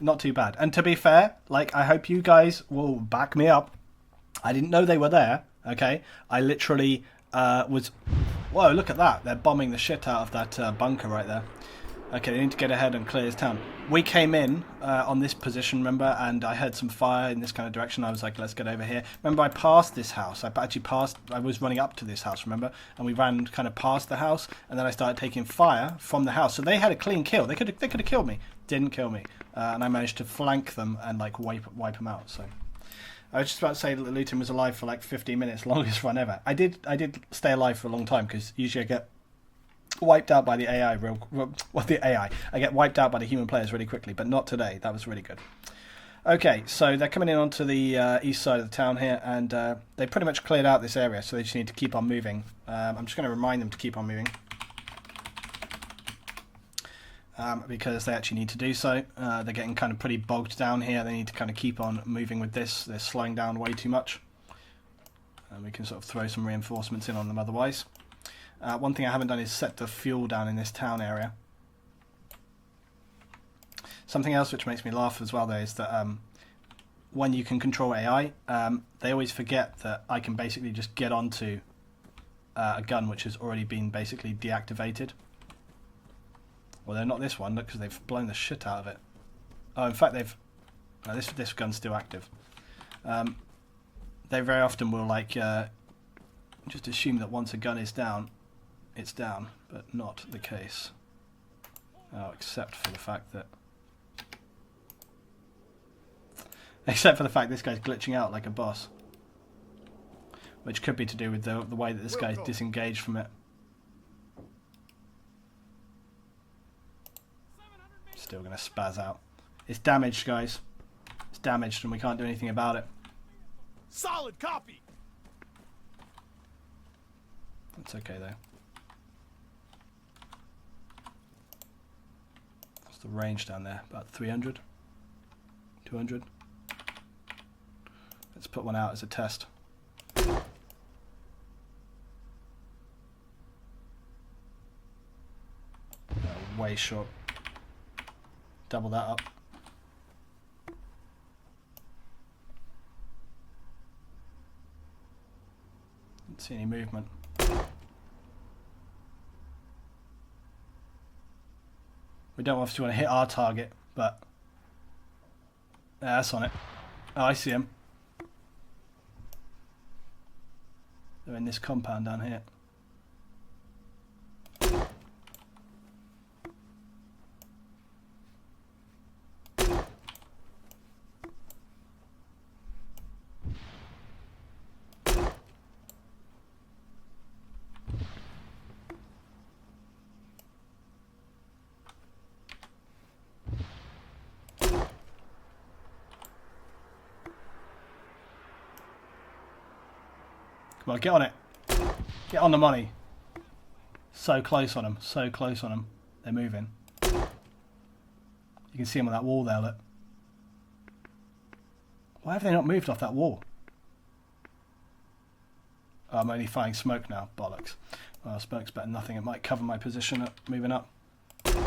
not too bad. And to be fair, like, I hope you guys will back me up. I didn't know they were there, okay? I literally was... Whoa, look at that. They're bombing the shit out of that bunker right there. Okay, they need to get ahead and clear this town. We came in on this position, remember, and I heard some fire in this kind of direction. I was like, let's get over here. Remember, I passed this house. I was running up to this house, remember? And we ran kind of past the house, and then I started taking fire from the house. So they had a clean kill. They could have killed me. Didn't kill me. And I managed to flank them and, like, wipe them out, so... I was just about to say that Luton was alive for like 15 minutes, longest run ever. I did stay alive for a long time, because usually I get wiped out by the AI I get wiped out by the human players really quickly, but not today. That was really good. Okay, so they're coming in onto the east side of the town here, and they pretty much cleared out this area, so they just need to keep on moving. I'm just going to remind them to keep on moving. Because they actually need to do so. They're getting kind of pretty bogged down here. They need to kind of keep on moving with this. They're slowing down way too much. And we can sort of throw some reinforcements in on them otherwise. One thing I haven't done is set the fuel down in this town area. Something else which makes me laugh as well, though, is that when you can control AI, they always forget that I can basically just get onto a gun which has already been basically deactivated. Well, they're not this one, look, because they've blown the shit out of it. Oh, in fact, they've... No, this gun's still active. They very often will, like, just assume that once a gun is down, it's down, but not the case. Oh, except for the fact that... Except for the fact this guy's glitching out like a boss. Which could be to do with the way that this guy's disengaged from it. Still going to spaz out. It's damaged, guys. It's damaged and we can't do anything about it. Solid copy. That's okay, though. What's the range down there? About 300? 200? Let's put one out as a test. Way short. Double that up. Didn't see any movement. We don't obviously want to hit our target, but yeah, that's on it. Oh, I see him. They're in this compound down here. Come on, get on it. Get on the money. So close on them. So close on them. They're moving. You can see them on that wall there, look. Why have they not moved off that wall? Oh, I'm only firing smoke now. Bollocks. Well, smoke's better than nothing. It might cover my position up, moving up. Oh,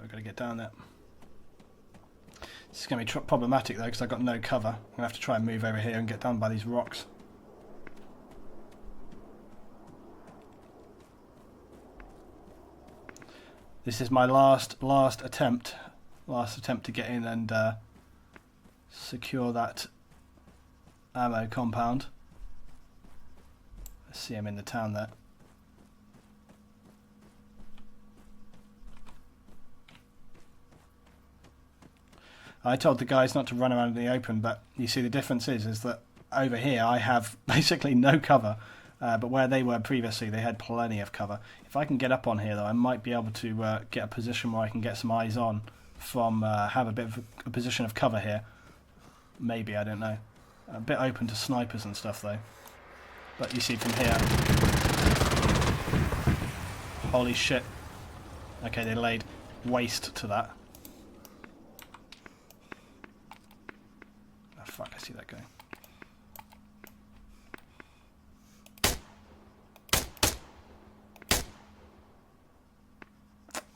we've got to get down there. This is going to be problematic though, because I've got no cover. I'm going to have to try and move over here and get down by these rocks. This is my last attempt to get in and secure that ammo compound. I see him in the town there. I told the guys not to run around in the open, but you see the difference is that over here I have basically no cover, but where they were previously they had plenty of cover. If I can get up on here though, I might be able to get a position where I can get some eyes on from, have a bit of a position of cover here. Maybe, I don't know. A bit open to snipers and stuff though. But you see from here, holy shit. Okay, they laid waste to that. Fuck, I see that guy.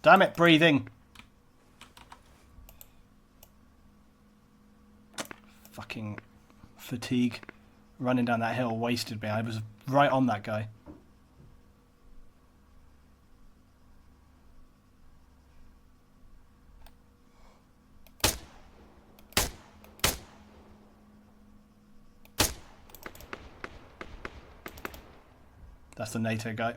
Damn it, breathing. Fucking fatigue. Running down that hill wasted me. I was right on that guy. That's the NATO guy.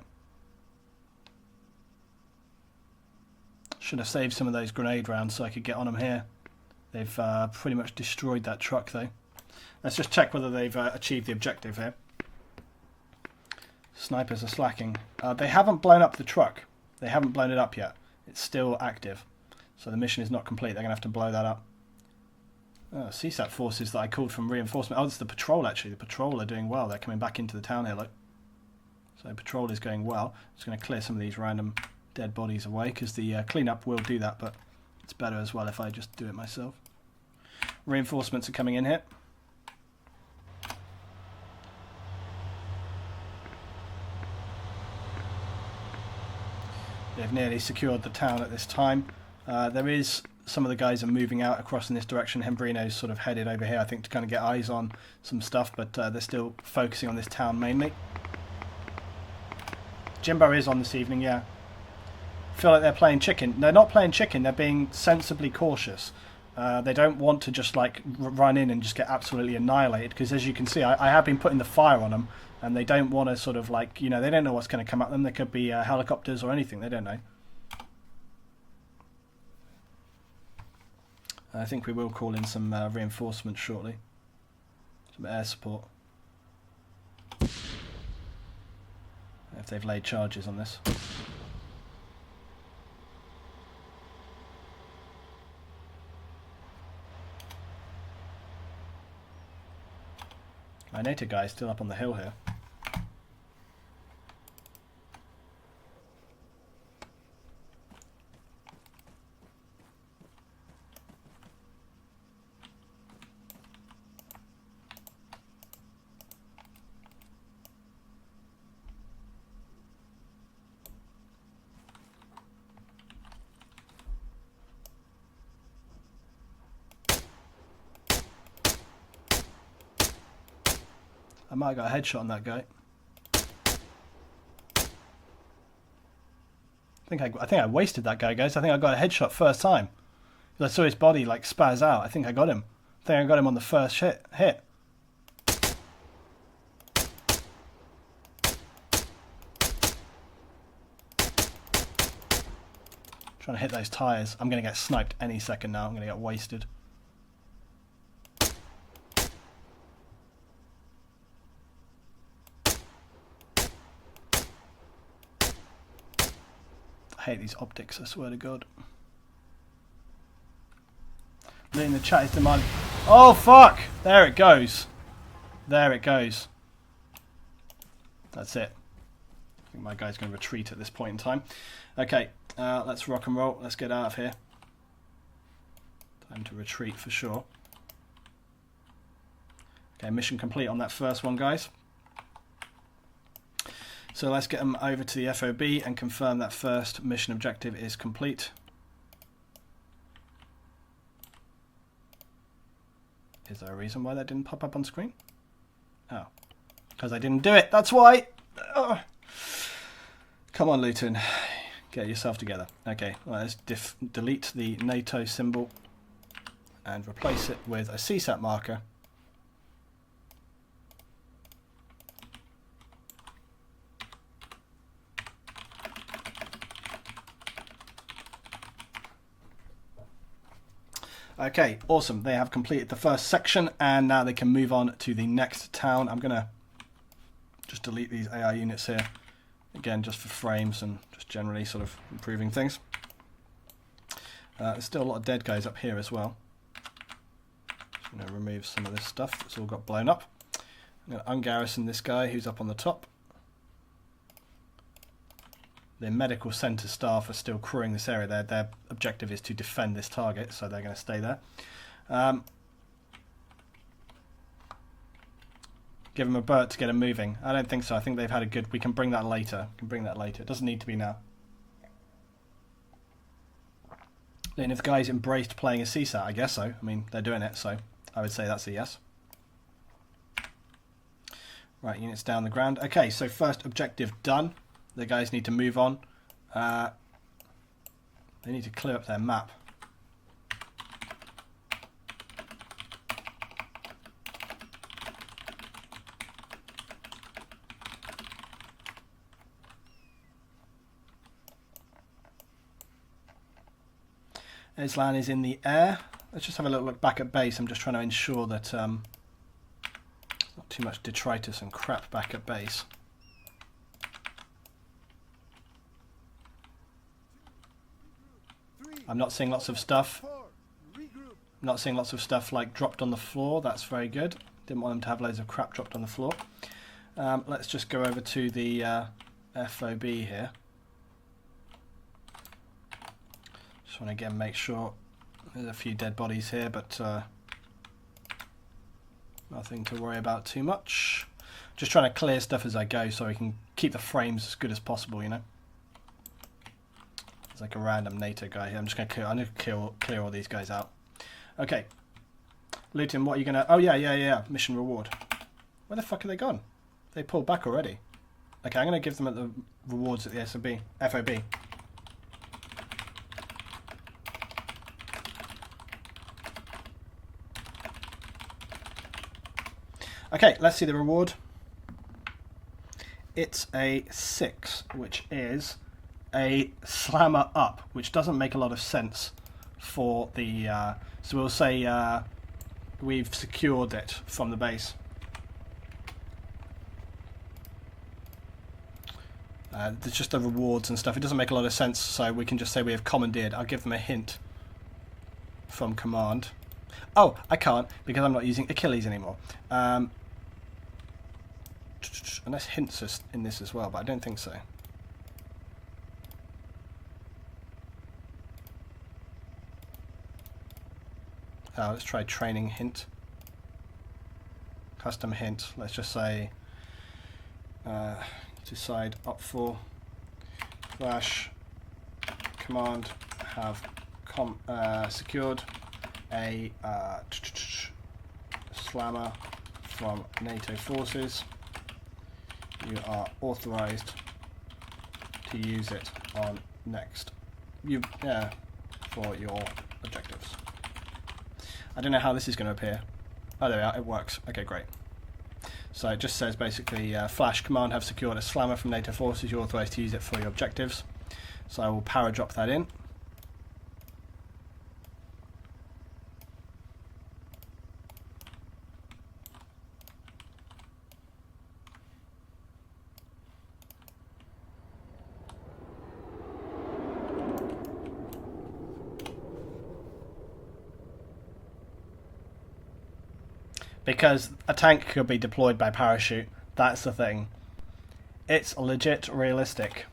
Should have saved some of those grenade rounds so I could get on them here. They've pretty much destroyed that truck though. Let's just check whether they've achieved the objective here. Snipers are slacking. They haven't blown up the truck. They haven't blown it up yet. It's still active. So the mission is not complete. They're going to have to blow that up. CSAT forces that I called from reinforcement. Oh, it's the patrol actually. The patrol are doing well. They're coming back into the town here, look. So patrol is going well. Just going to clear some of these random dead bodies away because the cleanup will do that, but it's better as well if I just do it myself. Reinforcements are coming in here. They've nearly secured the town at this time. There is some of the guys are moving out across in this direction. Hembrino's sort of headed over here, I think, to kind of get eyes on some stuff, but they're still focusing on this town mainly. Jimbo is on this evening, yeah. Feel like they're playing chicken. They're not playing chicken, they're being sensibly cautious. They don't want to just like run in and just get absolutely annihilated, because as you can see, I have been putting the fire on them, and they don't want to sort of like, you know, they don't know what's going to come at them. There could be helicopters or anything, they don't know. I think we will call in some reinforcements shortly. Some air support. If they've laid charges on this. My NATO guy is still up on the hill here. I might have got a headshot on that guy. I think I wasted that guy, guys. I think I got a headshot first time. I saw his body like spaz out. I think I got him. I think I got him on the first hit. Trying to hit those tires. I'm going to get sniped any second now. I'm going to get wasted. I hate these optics, I swear to God. Lee in the chat is demanding. Oh fuck! There it goes. There it goes. That's it. I think my guy's going to retreat at this point in time. Okay, let's rock and roll. Let's get out of here. Time to retreat for sure. Okay, mission complete on that first one, guys. So let's get them over to the FOB and confirm that first mission objective is complete. Is there a reason why that didn't pop up on screen? Oh, because I didn't do it. That's why. Oh. Come on, Luton. Get yourself together. Okay, well, let's delete the NATO symbol and replace it with a CSAT marker. Okay, awesome. They have completed the first section and now they can move on to the next town. I'm going to just delete these AI units here. Again, just for frames and just generally sort of improving things. There's still a lot of dead guys up here as well. Just going to remove some of this stuff that's all got blown up. I'm going to ungarrison this guy who's up on the top. The medical centre staff are still crewing this area. Their objective is to defend this target, so they're going to stay there. Give them a bird to get them moving. I don't think so. I think they've had a good... We can bring that later. We can bring that later. It doesn't need to be now. And if the guys embraced playing a CSAT, I guess so. I mean, they're doing it, so I would say that's a yes. Right, units down the ground. Okay, so first objective done. The guys need to move on. They need to clear up their map. Islan is in the air. Let's just have a little look back at base. I'm just trying to ensure that not too much detritus and crap back at base. I'm not seeing lots of stuff. I'm not seeing lots of stuff like dropped on the floor. That's very good. Didn't want them to have loads of crap dropped on the floor. Let's just go over to the FOB here. Just want to again make sure there's a few dead bodies here, but nothing to worry about too much. Just trying to clear stuff as I go so we can keep the frames as good as possible, you know. It's like a random NATO guy here. I'm just going to clear all these guys out. Okay. Luton, what are you going to... Oh, yeah. Mission reward. Where the fuck are they gone? They pulled back already. Okay, I'm going to give them the rewards at the FOB. Okay, let's see the reward. It's a 6, which is a slammer up, which doesn't make a lot of sense for the... so we'll say we've secured it from the base. There's just the rewards and stuff. It doesn't make a lot of sense, so we can just say we have commandeered. I'll give them a hint from command. Oh, I can't, because I'm not using Achilles anymore. Unless hints are in this as well, but I don't think so. Let's try training hint. Custom hint. Let's just say decide up for slash command have secured a slammer from NATO forces. You are authorized to use it on next for your objectives. I don't know how this is going to appear. Oh, there we are. It works. Okay, great. So it just says basically flash command have secured a slammer from NATO forces. You're authorized to use it for your objectives. So I will power drop that in. Because a tank could be deployed by parachute. That's the thing. It's legit realistic.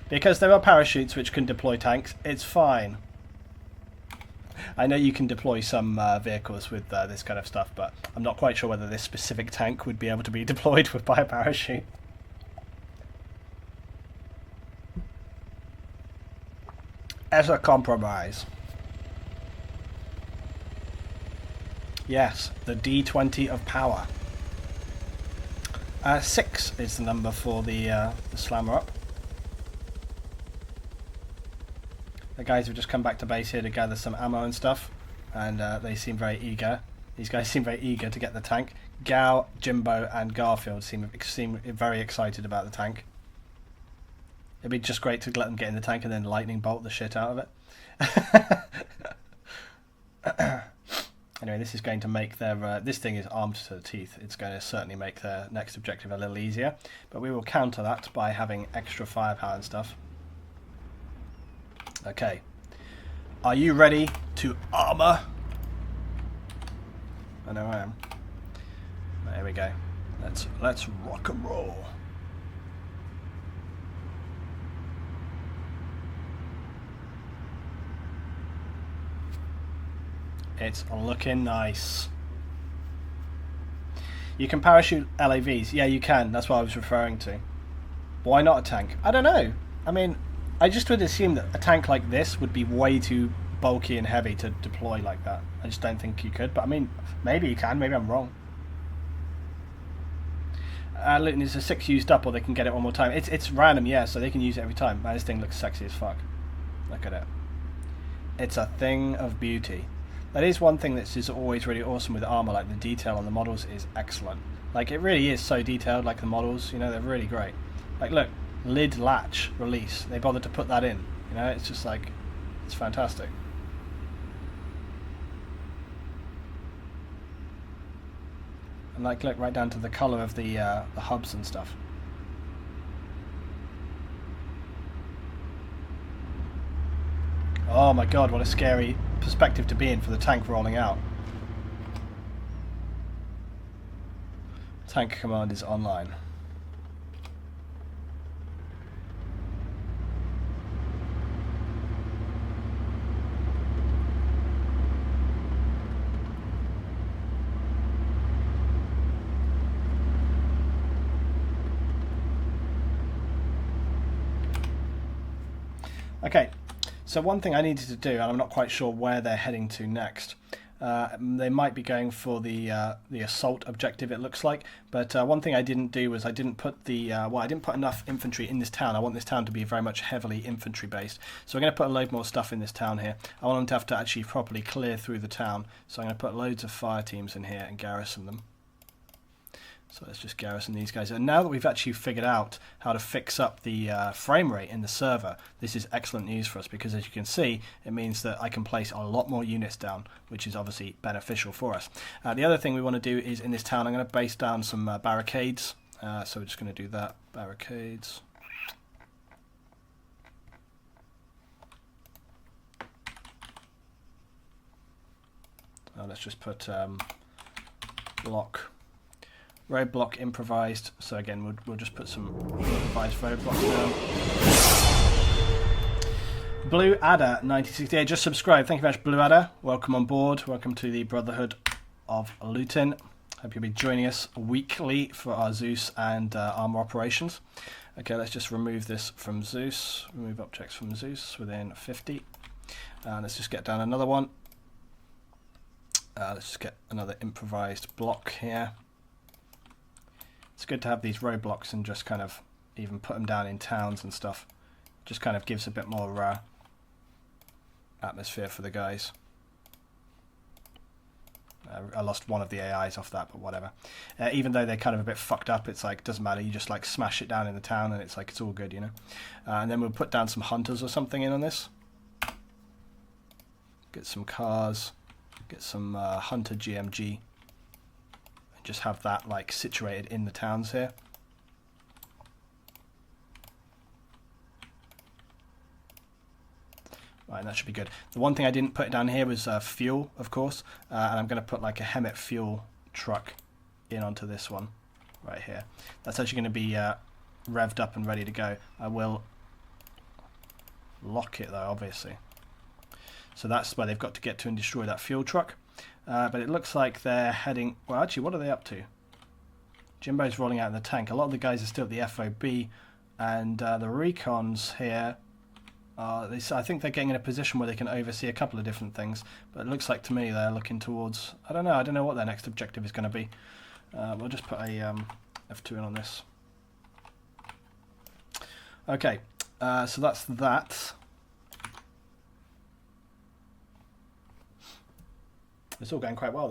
Because there are parachutes which can deploy tanks, it's fine. I know you can deploy some vehicles with this kind of stuff, but I'm not quite sure whether this specific tank would be able to be deployed by a parachute. As a compromise. Yes, the D20 of power. 6 is the number for the slammer up. The guys have just come back to base here to gather some ammo and stuff, and they seem very eager. These guys seem very eager to get the tank. Gao, Jimbo, and Garfield seem very excited about the tank. It'd be just great to let them get in the tank and then lightning bolt the shit out of it. Anyway, this is going to make their... this thing is armed to the teeth. It's going to certainly make their next objective a little easier. But we will counter that by having extra firepower and stuff. Okay. Are you ready to armor? I know I am. There we go. Let's rock and roll. It's looking nice. You can parachute LAVs. Yeah, you can. That's what I was referring to. Why not a tank? I don't know. I mean, I just would assume that a tank like this would be way too bulky and heavy to deploy like that. I just don't think you could, but I mean, maybe you can, maybe I'm wrong. Look, there's a 6 used up, or they can get it one more time. It's random, yeah, so they can use it every time. Man, this thing looks sexy as fuck. Look at it. It's a thing of beauty. That is one thing that's just always really awesome with ARMA, like the detail on the models is excellent. Like, it really is so detailed, like the models, you know, they're really great. Like, look, lid latch release. They bothered to put that in, you know, it's just like, it's fantastic. And like, look, right down to the colour of the hubs and stuff. Oh my god, what a scary perspective to be in for the tank rolling out. Tank command is online. Okay, so one thing I needed to do, and I'm not quite sure where they're heading to next. They might be going for the assault objective, it looks like. But one thing I didn't do was I didn't put I didn't put enough infantry in this town. I want this town to be very much heavily infantry based. So I'm going to put a load more stuff in this town here. I want them to have to actually properly clear through the town. So I'm going to put loads of fire teams in here and garrison them. So let's just garrison these guys. And now that we've actually figured out how to fix up the frame rate in the server, this is excellent news for us, because as you can see, it means that I can place a lot more units down, which is obviously beneficial for us. The other thing we want to do is in this town, I'm going to base down some barricades. So we're just going to do that. Barricades. Let's just put block. Roadblock improvised, so again we'll just put some improvised roadblocks down. Blue Adder 9068 just subscribed. Thank you very much, Blue Adder. Welcome on board. Welcome to the Brotherhood of Lutin. Hope you'll be joining us weekly for our Zeus and ARMA operations. Okay, let's just remove this from Zeus. Remove objects from Zeus within 50. Let's just get down another one. Let's just get another improvised block here. It's good to have these roadblocks and just kind of even put them down in towns and stuff. Just kind of gives a bit more atmosphere for the guys. I lost one of the AIs off that, but whatever. Even though they're kind of a bit fucked up, it's like, doesn't matter, you just like smash it down in the town and it's like, it's all good, you know. And then we'll put down some hunters or something in on this. Get some cars, get some hunter GMG. Just have that like situated in the towns here. Right, and that should be good. The one thing I didn't put down here was fuel, of course, and I'm going to put like a Hemet fuel truck in onto this one right here. That's actually going to be revved up and ready to go. I will lock it though, obviously. So that's where they've got to get to and destroy that fuel truck. But it looks like they're heading... Well, actually, what are they up to? Jimbo's rolling out in the tank. A lot of the guys are still at the FOB. And the recons here... I think they're getting in a position where they can oversee a couple of different things. But it looks like to me they're looking towards... I don't know what their next objective is going to be. We'll just put a F2 in on this. Okay, so that's that. It's all going quite well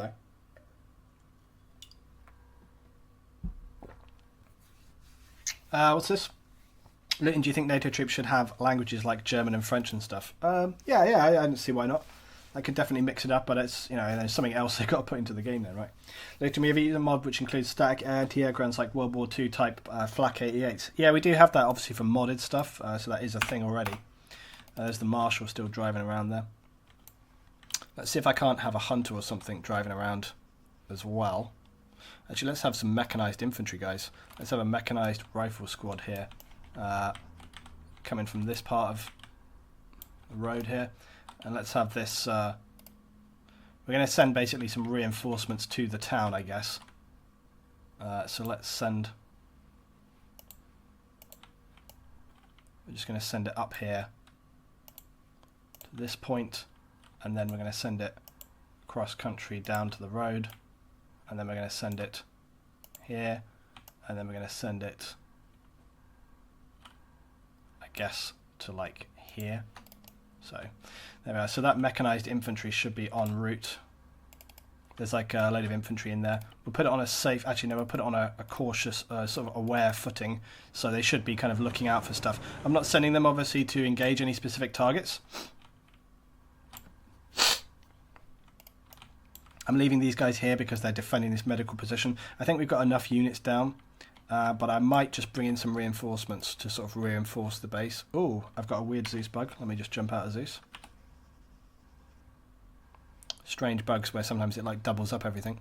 though. What's this? Luton, do you think NATO troops should have languages like German and French and stuff? Yeah, I don't see why not. I could definitely mix it up, but it's, you know, there's something else they've got to put into the game then, right? Luton, we have a mod which includes static anti-aircrafts like World War II type Flak 88s. Yeah, we do have that obviously for modded stuff, so that is a thing already. There's the Marshal still driving around there. Let's see if I can't have a hunter or something driving around as well. Actually, let's have some mechanized infantry, guys. Let's have a mechanized rifle squad here. Coming from this part of the road here. And let's have this... we're going to send basically some reinforcements to the town, I guess. So let's send... We're just going to send it up here to this point, and then we're going to send it cross country down to the road, and then we're going to send it here, and then we're going to send it, I guess, to like here. So there we are. So that mechanized infantry should be en route. There's like a load of infantry in there. We'll put it on a safe, actually no, we'll put it on a cautious, sort of aware footing, so they should be kind of looking out for stuff. I'm not sending them obviously to engage any specific targets. I'm leaving these guys here because they're defending this medical position. I think we've got enough units down, but I might just bring in some reinforcements to sort of reinforce the base. Oh, I've got a weird Zeus bug. Let me just jump out of Zeus. Strange bugs where sometimes it like doubles up everything.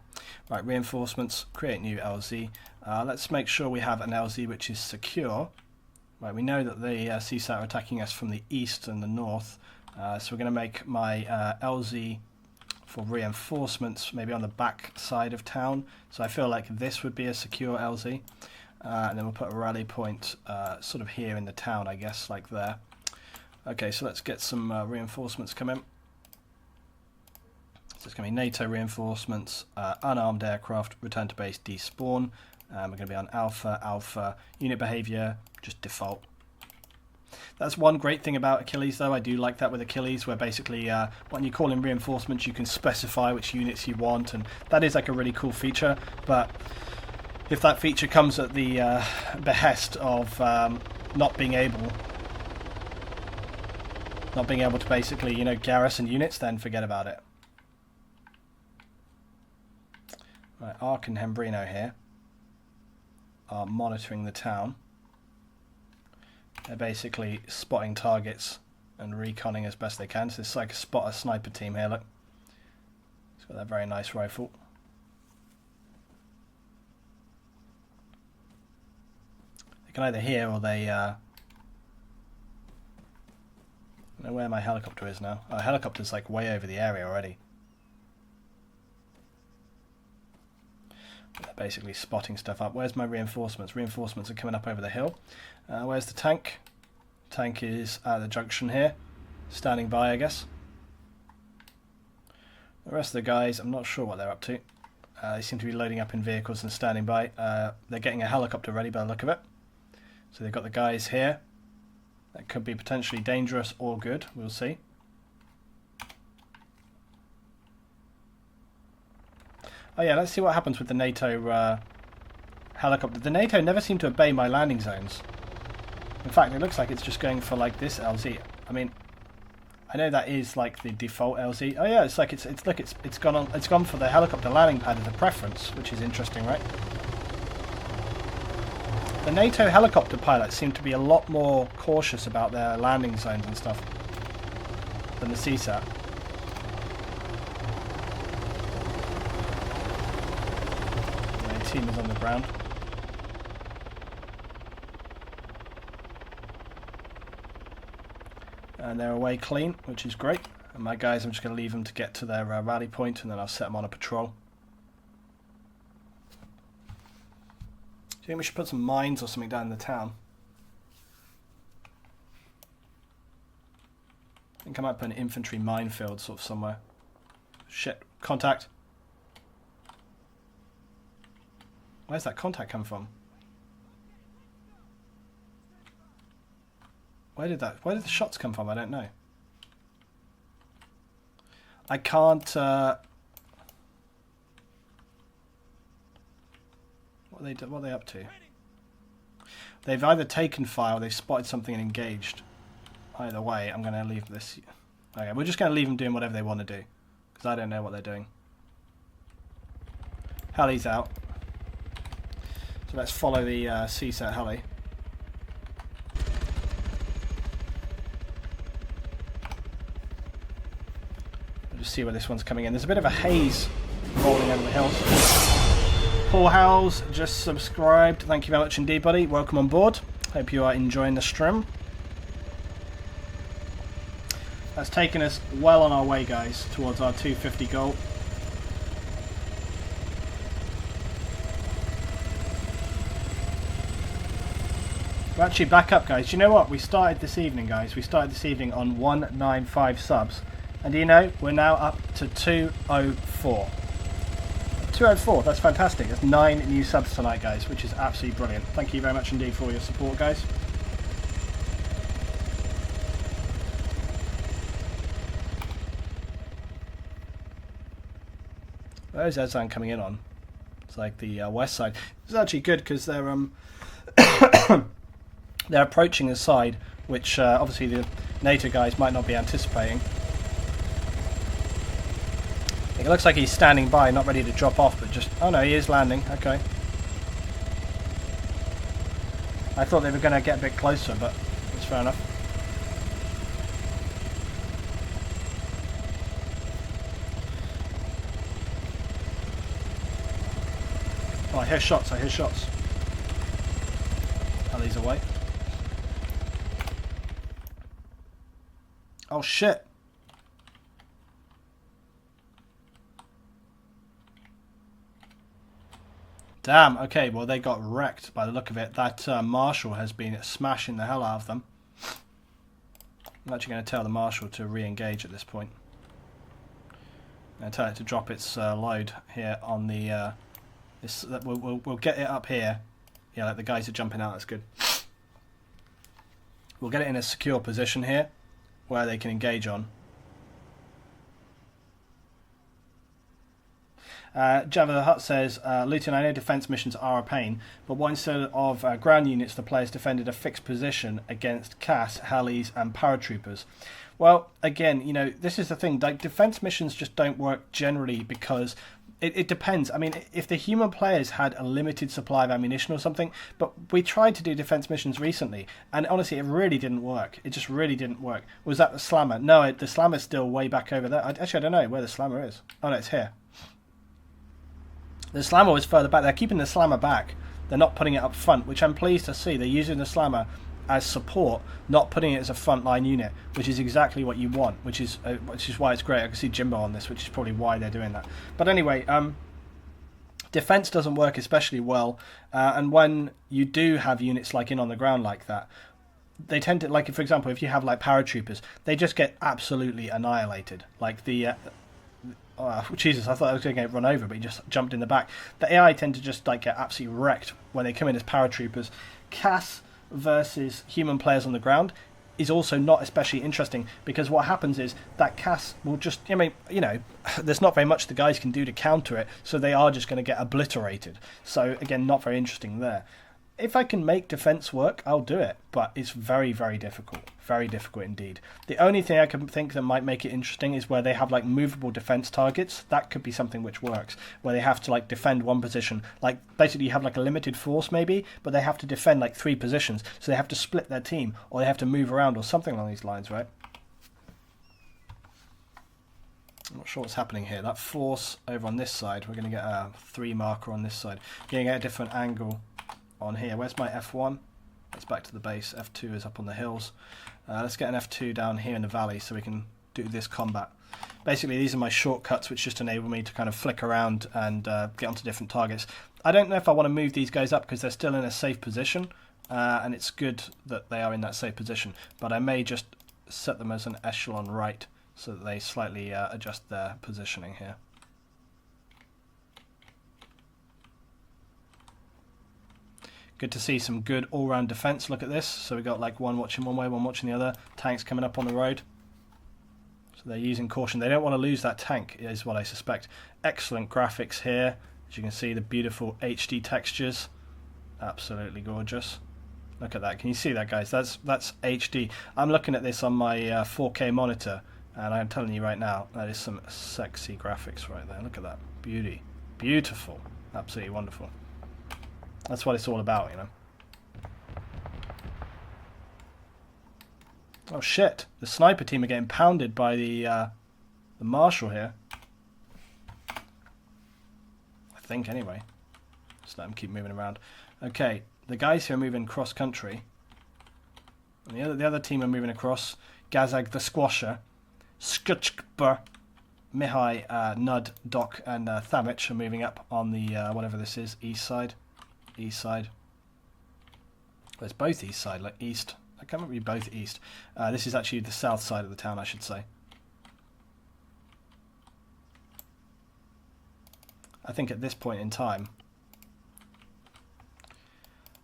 Right, reinforcements, create new LZ. Let's make sure we have an LZ which is secure. Right, we know that the CSAT are attacking us from the east and the north, so we're going to make my LZ for reinforcements maybe on the back side of town. So I feel like this would be a secure LZ, and then we'll put a rally point sort of here in the town, I guess, like there. Okay, so let's get some reinforcements come in. So it's going to be NATO reinforcements, unarmed aircraft, return to base, despawn. We're going to be on alpha, alpha, unit behavior, just default. That's one great thing about Achilles, though. I do like that with Achilles, where basically when you call in reinforcements, you can specify which units you want, and that is like a really cool feature. But if that feature comes at the behest of not being able to basically, you know, garrison units, then forget about it. Right, Ark and Hembrino here are monitoring the town. They're basically spotting targets and reconning as best they can. So it's like a spotter sniper team here, look. It's got that very nice rifle. They can either hear or they... I don't know where my helicopter is now. Oh, helicopter's like way over the area already. They're basically spotting stuff up. Where's my reinforcements? Reinforcements are coming up over the hill. Where's the tank? Tank is at the junction here, standing by, I guess. The rest of the guys, I'm not sure what they're up to. They seem to be loading up in vehicles and standing by. They're getting a helicopter ready by the look of it. So they've got the guys here. That could be potentially dangerous or good. We'll see. Oh yeah, let's see what happens with the NATO helicopter. The NATO never seem to obey my landing zones. In fact, it looks like it's just going for like this LZ. I mean, I know that is like the default LZ. Oh yeah, it's like it's gone for the helicopter landing pad as a preference, which is interesting, right? The NATO helicopter pilots seem to be a lot more cautious about their landing zones and stuff than the CSAT. The team is on the ground. And they're away clean, which is great. And my guys, I'm just going to leave them to get to their rally point, and then I'll set them on a patrol. Do you think we should put some mines or something down in the town? I think I might put an infantry minefield sort of somewhere. Shit, contact. Where's that contact come from? Where did the shots come from? I don't know. I can't, what are they up to? They've either taken fire or they've spotted something and engaged. Either way, I'm going to leave this. Okay, we're just going to leave them doing whatever they want to do, because I don't know what they're doing. Heli's out. So let's follow the CSAT heli. Just see where this one's coming in. There's a bit of a haze rolling over the hills. Paul Howells just subscribed. Thank you very much indeed, buddy. Welcome on board. Hope you are enjoying the stream. That's taken us well on our way, guys, towards our 250 goal. We're actually back up, guys. You know what? We started this evening, guys. We started this evening on 195 subs. And do you know, we're now up to 204. 204, that's fantastic. That's 9 new subs tonight, guys, which is absolutely brilliant. Thank you very much indeed for all your support, guys. Where's Ezan coming in on? It's like the west side. It's actually good because they're they're approaching a side which obviously the NATO guys might not be anticipating. It looks like he's standing by, not ready to drop off, but just... Oh no, he is landing. Okay. I thought they were going to get a bit closer, but that's fair enough. Oh, I hear shots, I hear shots. Oh, these away. Oh shit. Damn, okay, well they got wrecked by the look of it. That Marshal has been smashing the hell out of them. I'm actually going to tell the Marshal to re-engage at this point. I'm going to tell it to drop its load here on the... we'll get it up here. Yeah, like the guys are jumping out, that's good. We'll get it in a secure position here, where they can engage on. Java the Hutt says, Luton, I know defence missions are a pain, but why instead of ground units the players defended a fixed position against CAS, Halleys and paratroopers? Well, again, you know, this is the thing, like defence missions just don't work generally because it depends. I mean, if the human players had a limited supply of ammunition or something, but we tried to do defense missions recently, and honestly, it really didn't work. It just really didn't work. Was that the Slammer? No, the Slammer's still way back over there. Actually, I don't know where the Slammer is. Oh, no, it's here. The Slammer was further back. They're keeping the Slammer back. They're not putting it up front, which I'm pleased to see. They're using the Slammer as support, not putting it as a frontline unit, which is exactly what you want, which is why it's great. I can see Jimbo on this, which is probably why they're doing that. But anyway, defense doesn't work especially well, and when you do have units like in on the ground like that, they tend to, like, for example, if you have like paratroopers, they just get absolutely annihilated. Like the oh, Jesus, I thought I was going to get run over, but he just jumped in the back. The AI tend to just like get absolutely wrecked when they come in as paratroopers. CAS versus human players on the ground is also not especially interesting, because what happens is that CAS will just, I mean, you know, there's not very much the guys can do to counter it, so they are just going to get obliterated. So again, not very interesting there. If I can make defense work, I'll do it, but it's very, very difficult indeed. The only thing I can think that might make it interesting is where they have like movable defense targets. That could be something which works, where they have to like defend one position. Like basically you have like a limited force maybe, but they have to defend like 3 positions, so they have to split their team, or they have to move around, or something along these lines, right? I'm not sure what's happening here. That force over on this side, we're going to get a 3 marker on this side. We're going to get a different angle on here. Where's my F1? Let's back to the base. F2 is up on the hills. Let's get an F2 down here in the valley so we can do this combat. Basically, these are my shortcuts which just enable me to kind of flick around and get onto different targets. I don't know if I want to move these guys up because they're still in a safe position, and it's good that they are in that safe position, but I may just set them as an echelon right so that they slightly adjust their positioning here. Good to see some good all-round defense. Look at this. So we got like one watching one way, one watching the other. Tanks coming up on the road. So they're using caution. They don't want to lose that tank, is what I suspect. Excellent graphics here. As you can see, the beautiful HD textures. Absolutely gorgeous. Look at that. Can you see that, guys? That's HD. I'm looking at this on my 4K monitor, and I'm telling you right now, that is some sexy graphics right there. Look at that. Beauty. Beautiful. Absolutely wonderful. That's what it's all about, you know. Oh shit! The sniper team are getting pounded by the Marshal here. I think, anyway. Just let them keep moving around. Okay, the guys who are moving cross country. And the other team are moving across. Gazag the Squasher, Skutchkber, Mihai, Nud, Doc, and Thamich are moving up on the whatever this is, east side. East side. Well, it's both east side, like east. I can't remember both east. This is actually the south side of the town, I should say. I think at this point in time,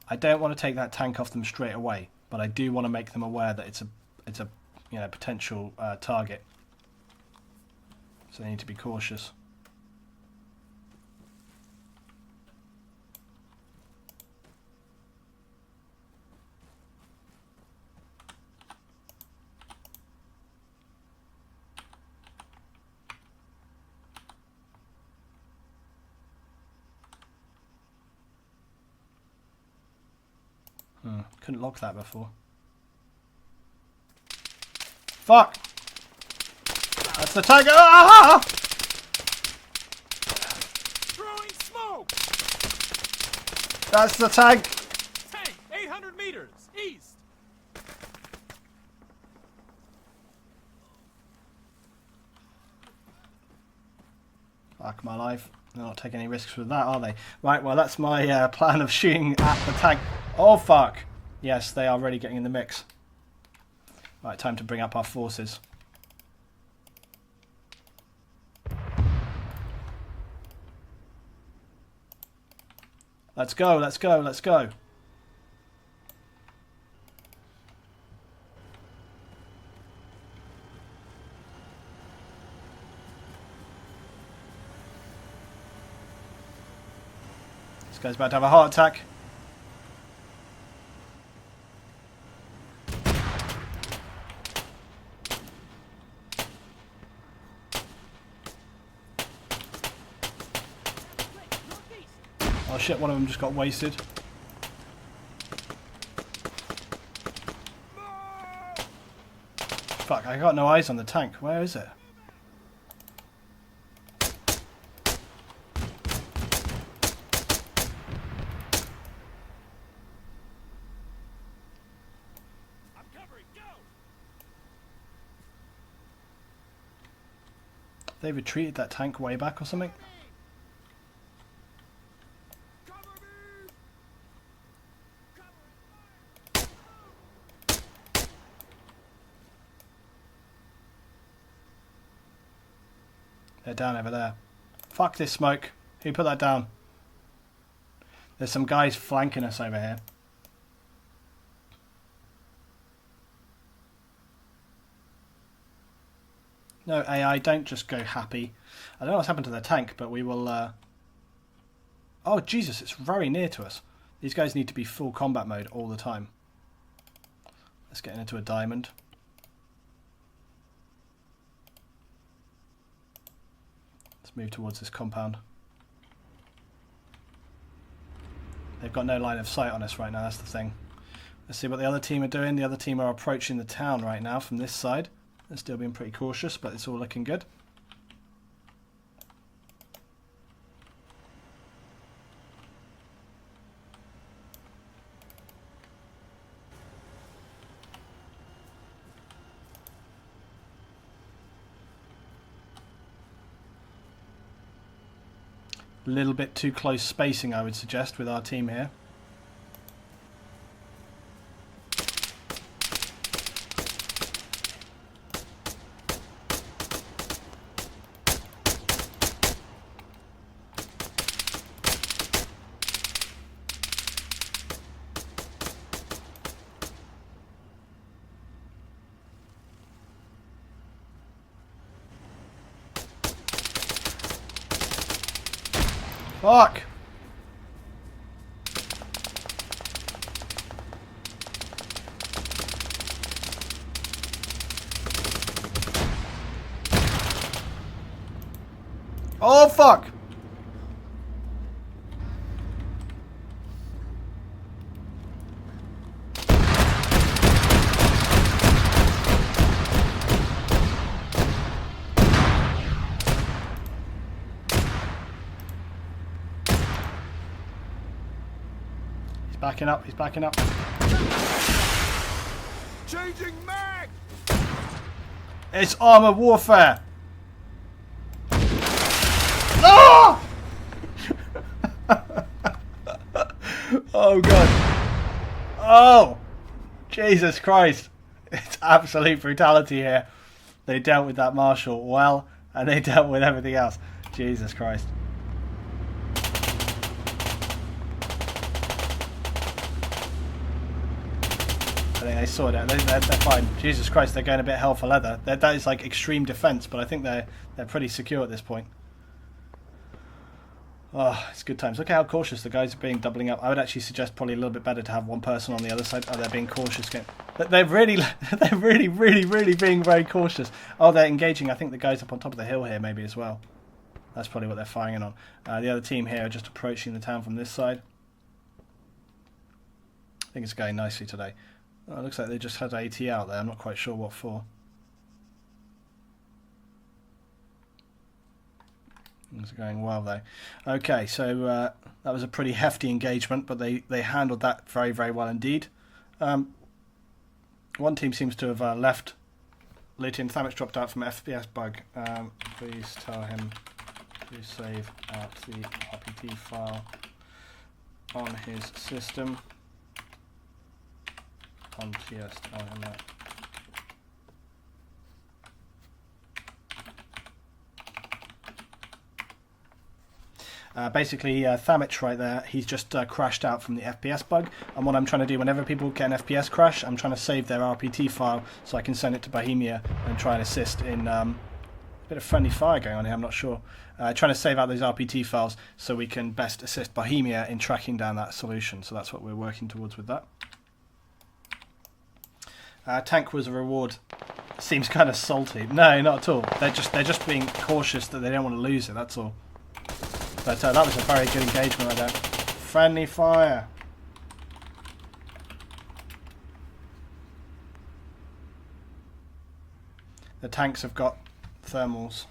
I don't want to take that tank off them straight away, but I do want to make them aware that it's a potential target. So they need to be cautious. Couldn't lock that before. Fuck! That's the tiger! Ah! Throwing smoke! That's the tank! Tank, 800 meters, east! Fuck my life. They're not taking any risks with that, are they? Right, well that's my plan of shooting at the tank. Oh fuck! Yes, they are really getting in the mix. Right, time to bring up our forces. Let's go, let's go, let's go. This guy's about to have a heart attack. Oh shit, one of them just got wasted. Fuck, I got no eyes on the tank. Where is it? I'm covering, go! They retreated that tank way back or something? They're down over there. Fuck this smoke. Who put that down? There's some guys flanking us over here. No, AI, don't just go happy. I don't know what's happened to their tank, but we will... Oh, Jesus, it's very near to us. These guys need to be full combat mode all the time. Let's get into a diamond. Let's move towards this compound. They've got no line of sight on us right now, that's the thing. Let's see what the other team are doing. The other team are approaching the town right now from this side. They're still being pretty cautious, but it's all looking good. A little bit too close spacing, I would suggest, with our team here. Fuck! Oh fuck! Backing up, he's backing up. Changing mag! It's armor warfare! No! Oh god. Oh! Jesus Christ. It's absolute brutality here. They dealt with that Marshal well, and they dealt with everything else. Jesus Christ. I think they saw it. They're fine. Jesus Christ, they're going a bit hell for leather. That is like extreme defense, but I think they're pretty secure at this point. Oh, it's good times. Look at how cautious the guys are being, doubling up. I would actually suggest probably a little bit better to have one person on the other side. Oh, they're being cautious again. But they're really being very cautious. Oh, they're engaging. I think the guys up on top of the hill here maybe as well. That's probably what they're firing in on. The other team here are just approaching the town from this side. I think it's going nicely today. Oh, it looks like they just had AT out there. I'm not quite sure what for. Things are going well though. Okay, so that was a pretty hefty engagement, but they handled that very well indeed. One team seems to have left. Lieutenant Thamich dropped out from FPS bug. Please tell him to save out the RPT file on his system. On TS, tell him that. Basically, Thamich right there, he's just crashed out from the FPS bug. And what I'm trying to do, whenever people get an FPS crash, I'm trying to save their RPT file so I can send it to Bohemia and try and assist in a bit of friendly fire going on here, I'm not sure. Trying to save out those RPT files so we can best assist Bohemia in tracking down that solution. So that's what we're working towards with that. Tank was a reward. Seems kind of salty. No, not at all. They're just being cautious that they don't want to lose it, that's all. But that was a very good engagement right there. Friendly fire. The tanks have got thermals.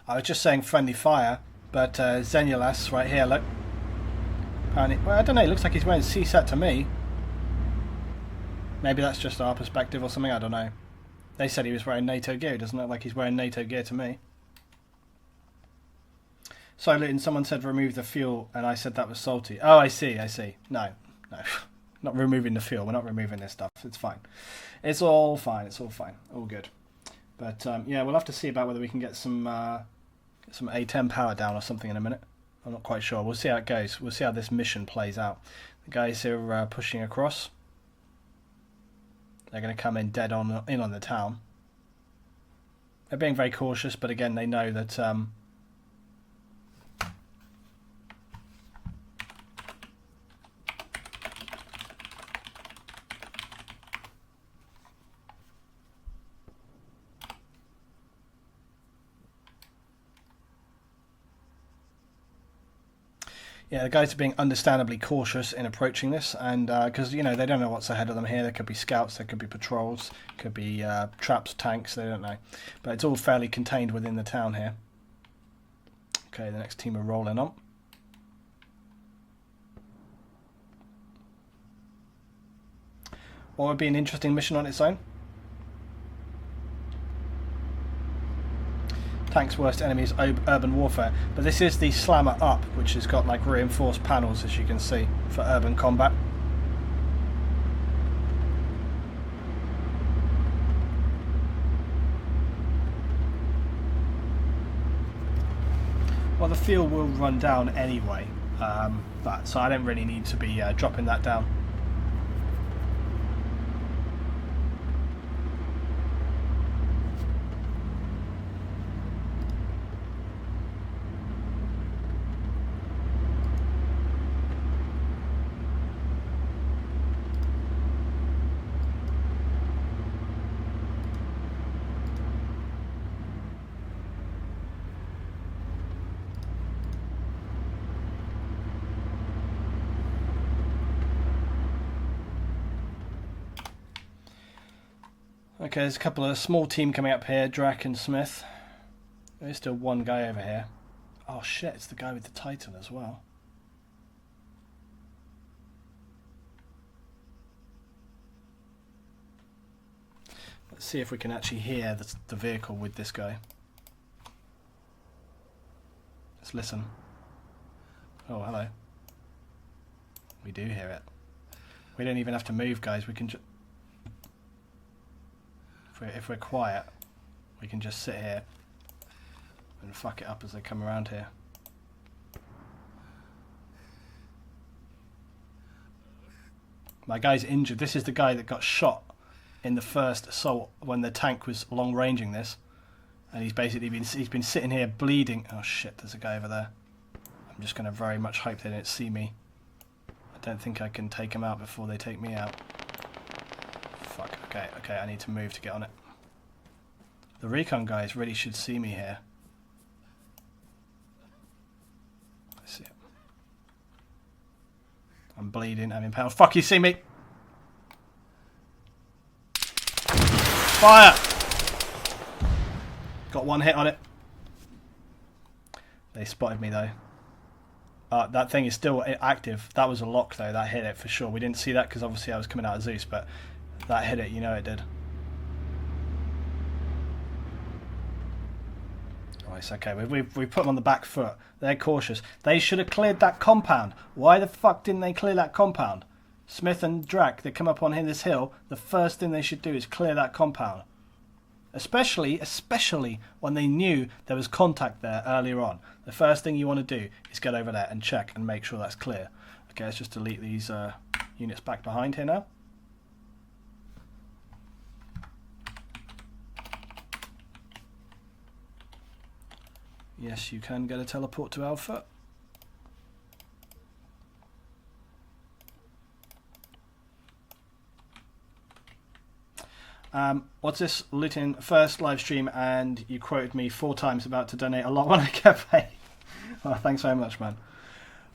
I was just saying friendly fire, but Zenulas right here, look. Apparently, well, I don't know, it looks like he's wearing CSAT to me. Maybe that's just our perspective or something, I don't know. They said he was wearing NATO gear, it doesn't look like he's wearing NATO gear to me. So, Luton, someone said remove the fuel, and I said that was salty. Oh, I see. No. Not removing the fuel, we're not removing this stuff, it's fine. It's all fine, all good. But, yeah, we'll have to see about whether we can get some A10 power down or something in a minute. I'm not quite sure. We'll see how it goes. We'll see how this mission plays out. The guys who are pushing across, they're going to come in dead on the town. They're being very cautious, but again, they know that yeah, the guys are being understandably cautious in approaching this, and because you know they don't know what's ahead of them here. There could be scouts, there could be patrols, could be traps, tanks. They don't know, but it's all fairly contained within the town here. Okay, the next team are rolling on. What would be an interesting mission on its own? Tank's worst enemy is urban warfare, but this is the Slammer Up, which has got like reinforced panels, as you can see, for urban combat. Well, the fuel will run down anyway, so I don't really need to be dropping that down. Okay, there's a couple of small team coming up here, Drac and Smith. There's still one guy over here. Oh shit, it's the guy with the Titan as well. Let's see if we can actually hear the vehicle with this guy. Let's listen. Oh, hello. We do hear it. We don't even have to move, guys. We can just... If we're quiet, we can just sit here and fuck it up as they come around here. My guy's injured. This is the guy that got shot in the first assault when the tank was long ranging this, and he's basically been sitting here bleeding. Oh shit, there's a guy over there. I'm just going to very much hope they don't see me. I don't think I can take them out before they take me out. Fuck, okay, I need to move to get on it. The recon guys really should see me here. I see it. I'm bleeding, I'm impaled. Fuck, you see me! Fire! Got one hit on it. They spotted me though. That thing is still active. That was a lock though, that hit it for sure. We didn't see that because obviously I was coming out of Zeus, but that hit it, you know it did. Oh, it's okay. We've put them on the back foot. They're cautious. They should have cleared that compound. Why the fuck didn't they clear that compound? Smith and Drac, they come up on this hill, the first thing they should do is clear that compound. Especially when they knew there was contact there earlier on. The first thing you want to do is get over there and check and make sure that's clear. Okay, let's just delete these units back behind here now. Yes, you can get a teleport to Alpha. What's this? Looting first live stream, and you quoted me 4 times about to donate a lot when I get paid. Well, thanks very much, man.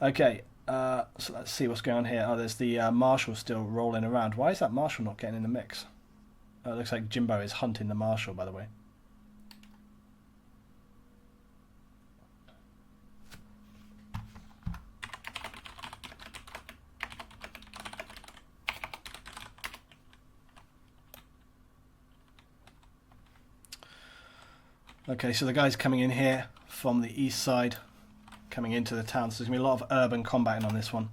Okay, so let's see what's going on here. Oh, there's the Marshal still rolling around. Why is that Marshal not getting in the mix? Oh, it looks like Jimbo is hunting the Marshal, by the way. Okay, so the guy's coming in here from the east side, coming into the town. So there's going to be a lot of urban combating on this one.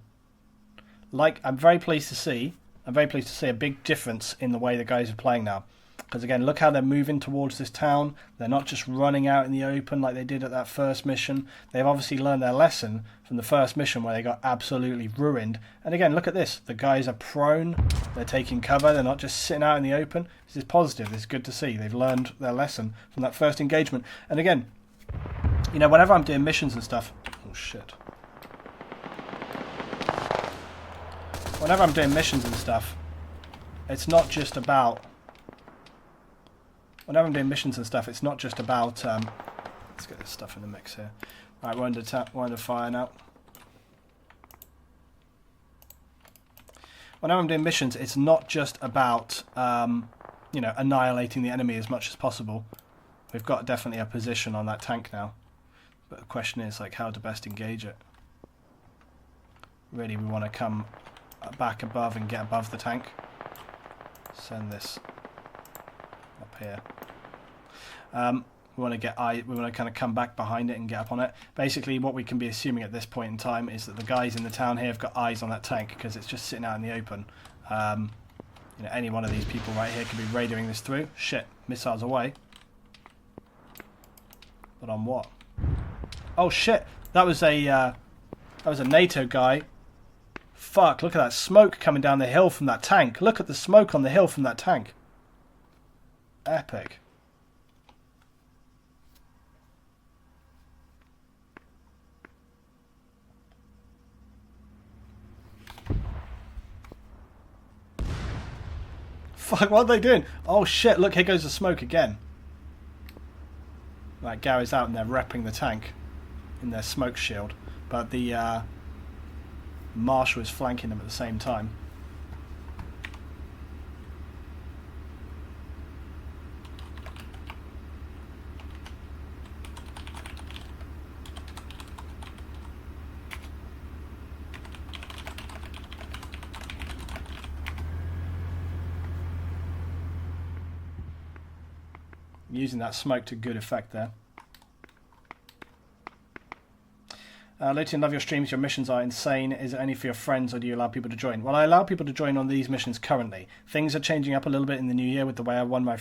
Like, I'm very pleased to see a big difference in the way the guys are playing now. Because again, look how they're moving towards this town. They're not just running out in the open like they did at that first mission. They've obviously learned their lesson from the first mission where they got absolutely ruined. And again, look at this. The guys are prone. They're taking cover. They're not just sitting out in the open. This is positive. This is good to see. They've learned their lesson from that first engagement. And again, you know, whenever I'm doing missions and stuff... Oh, shit. Whenever I'm doing missions and stuff, it's not just about... Whenever I'm doing missions and stuff, it's not just about... let's get this stuff in the mix here. Alright, we're under fire now. Whenever I'm doing missions, it's not just about, you know, annihilating the enemy as much as possible. We've got definitely a position on that tank now. But the question is, like, how to best engage it. Really, we want to come back above and get above the tank. Send this up here. We want to kind of come back behind it and get up on it. Basically, what we can be assuming at this point in time is that the guys in the town here have got eyes on that tank because it's just sitting out in the open. You know, any one of these people right here could be radioing this through. Shit, missiles away. But on what? Oh shit, that was a NATO guy. Fuck, look at that smoke coming down the hill from that tank. Look at the smoke on the hill from that tank. Epic. Fuck, what are they doing? Oh shit, look, here goes the smoke again. Right, Gary's out and they're repping the tank in their smoke shield. But the Marshal is flanking them at the same time. Using that smoke to good effect there. Luton, love your streams. Your missions are insane. Is it only for your friends, or do you allow people to join? Well, I allow people to join on these missions currently. Things are changing up a little bit in the new year with the way I run my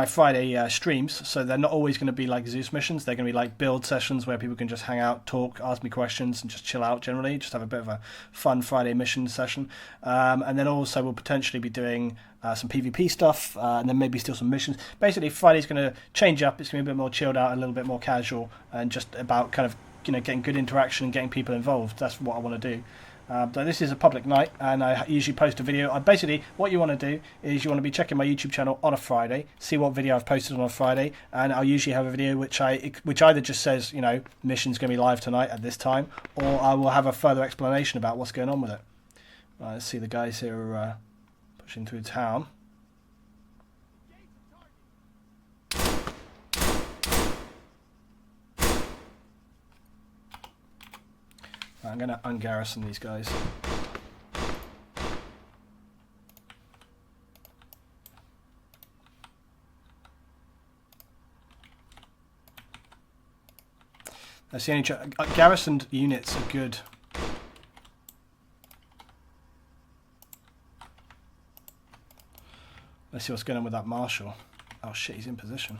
Friday streams. So they're not always going to be like Zeus missions. They're going to be like build sessions where people can just hang out, talk, ask me questions, and just chill out generally. Just have a bit of a fun Friday mission session. And then also we'll potentially be doing some PvP stuff, and then maybe still some missions. Basically, Friday's going to change up. It's going to be a bit more chilled out, a little bit more casual, and just about kind of getting good interaction and getting people involved. That's what I want to do. So this is a public night, and I usually post a video. Basically, what you want to do is you want to be checking my YouTube channel on a Friday, see what video I've posted on a Friday, and I'll usually have a video which either just says, mission's going to be live tonight at this time, or I will have a further explanation about what's going on with it. Right, let's see the guys here pushing through town. I'm going to ungarrison these guys. That's the only garrisoned units are good. Let's see what's going on with that marshal. Oh shit, he's in position.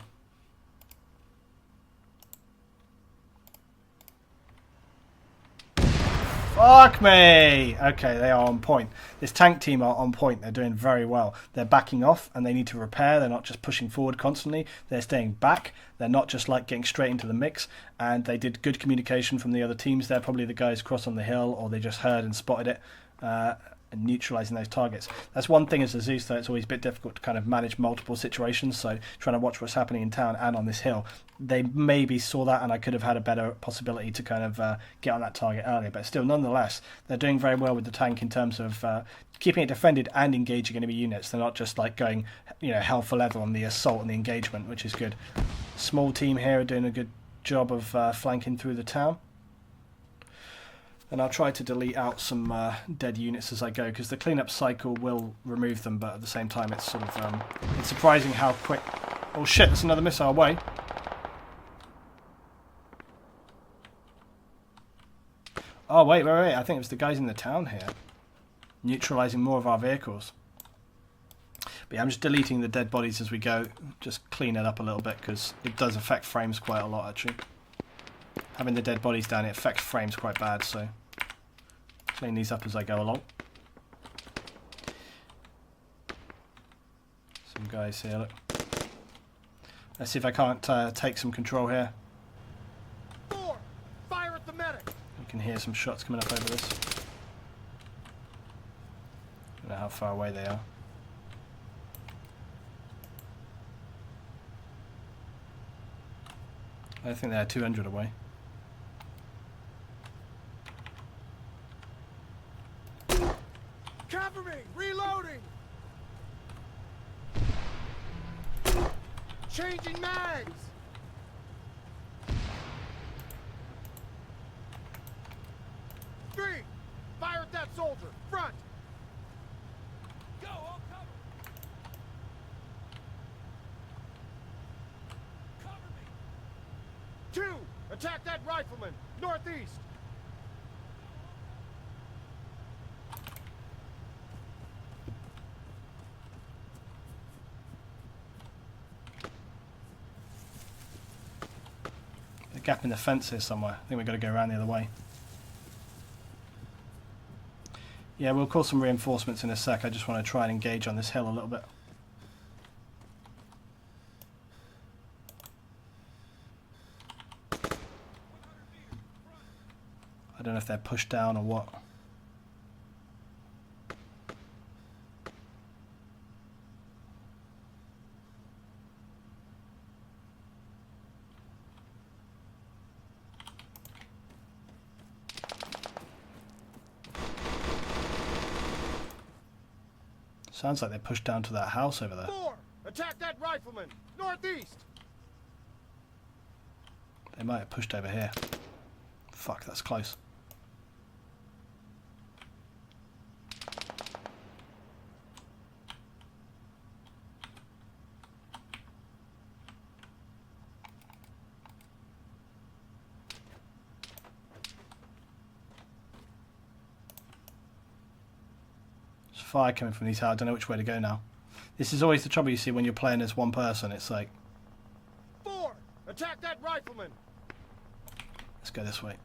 Fuck me! Okay, they are on point. This tank team are on point. They're doing very well. They're backing off and they need to repair. They're not just pushing forward constantly. They're staying back. They're not just like getting straight into the mix. And they did good communication from the other teams. They're probably the guys across on the hill, or they just heard and spotted it. And neutralizing those targets. That's one thing as a Zeus, though. It's always a bit difficult to kind of manage multiple situations. So trying to watch what's happening in town and on this hill. They maybe saw that, and I could have had a better possibility to kind of get on that target earlier. But still, nonetheless, they're doing very well with the tank in terms of keeping it defended and engaging enemy units. They're not just like going, hell for leather on the assault and the engagement, which is good. Small team here are doing a good job of flanking through the town. And I'll try to delete out some dead units as I go, because the cleanup cycle will remove them, but at the same time it's sort of it's surprising how quick... Oh shit, there's another missile away. Oh wait, I think it was the guys in the town here. Neutralising more of our vehicles. But yeah, I'm just deleting the dead bodies as we go. Just clean it up a little bit, because it does affect frames quite a lot actually. Having the dead bodies down, it affects frames quite bad, so... Clean these up as I go along. Some guys here, look. Let's see if I can't take some control here. Fire at the medic. You can hear some shots coming up over this. Don't know how far away they are. I think they're 200 away. Cover me! Reloading! Changing mags! Three! Fire at that soldier! Front! Go! All cover! Cover me! 2! Attack that rifleman! Northeast! Gap in the fence here somewhere. I think we've got to go around the other way. Yeah, we'll call some reinforcements in a sec. I just want to try and engage on this hill a little bit. I don't know if they're pushed down or what. Sounds like they pushed down to that house over there. 4! Attack that rifleman! Northeast! They might have pushed over here. Fuck, that's close. fire coming from these houses. I don't know which way to go now. This is always the trouble you see when you're playing as one person. It's like... 4! Attack that rifleman! Let's go this way.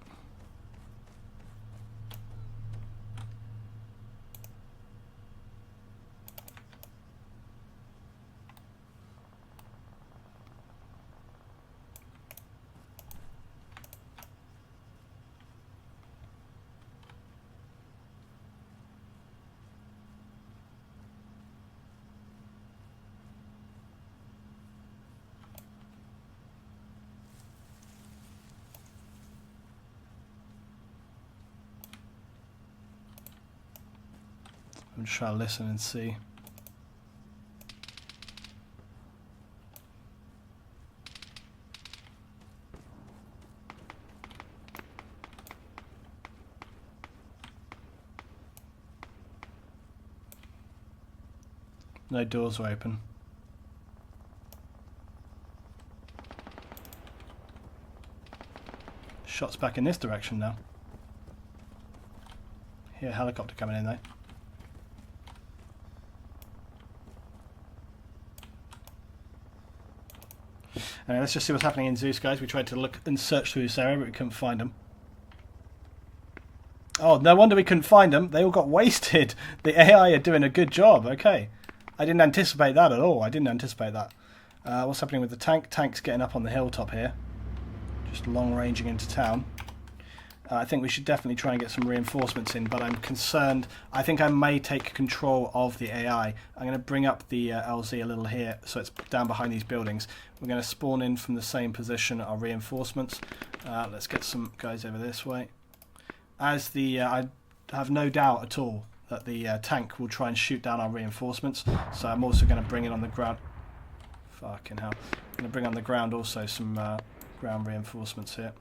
I'm just trying to listen and see. No doors are open. Shots back in this direction now. Here, helicopter coming in though. Anyway, let's just see what's happening in Zeus, guys. We tried to look and search through this area, but we couldn't find them. Oh, no wonder we couldn't find them. They all got wasted. The AI are doing a good job. Okay. I didn't anticipate that at all. I didn't anticipate that. What's happening with the tank? Tank's getting up on the hilltop here. Just long-ranging into town. I think we should definitely try and get some reinforcements in, but I'm concerned. I think I may take control of the AI. I'm going to bring up the LZ a little here, so it's down behind these buildings. We're going to spawn in from the same position our reinforcements. Let's get some guys over this way. As the I have no doubt at all that the tank will try and shoot down our reinforcements, so I'm also going to bring it on the ground. Fucking hell. I'm going to bring on the ground also some ground reinforcements here.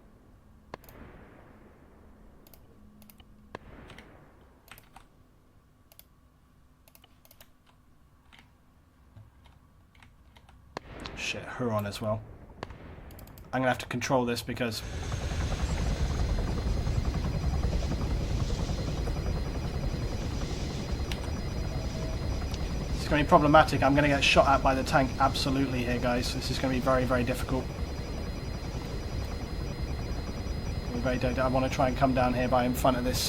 Shit, Huron as well. I'm going to have to control this because... it's going to be problematic. I'm going to get shot at by the tank absolutely here, guys. This is going to be very, very difficult. I want to try and come down here by in front of this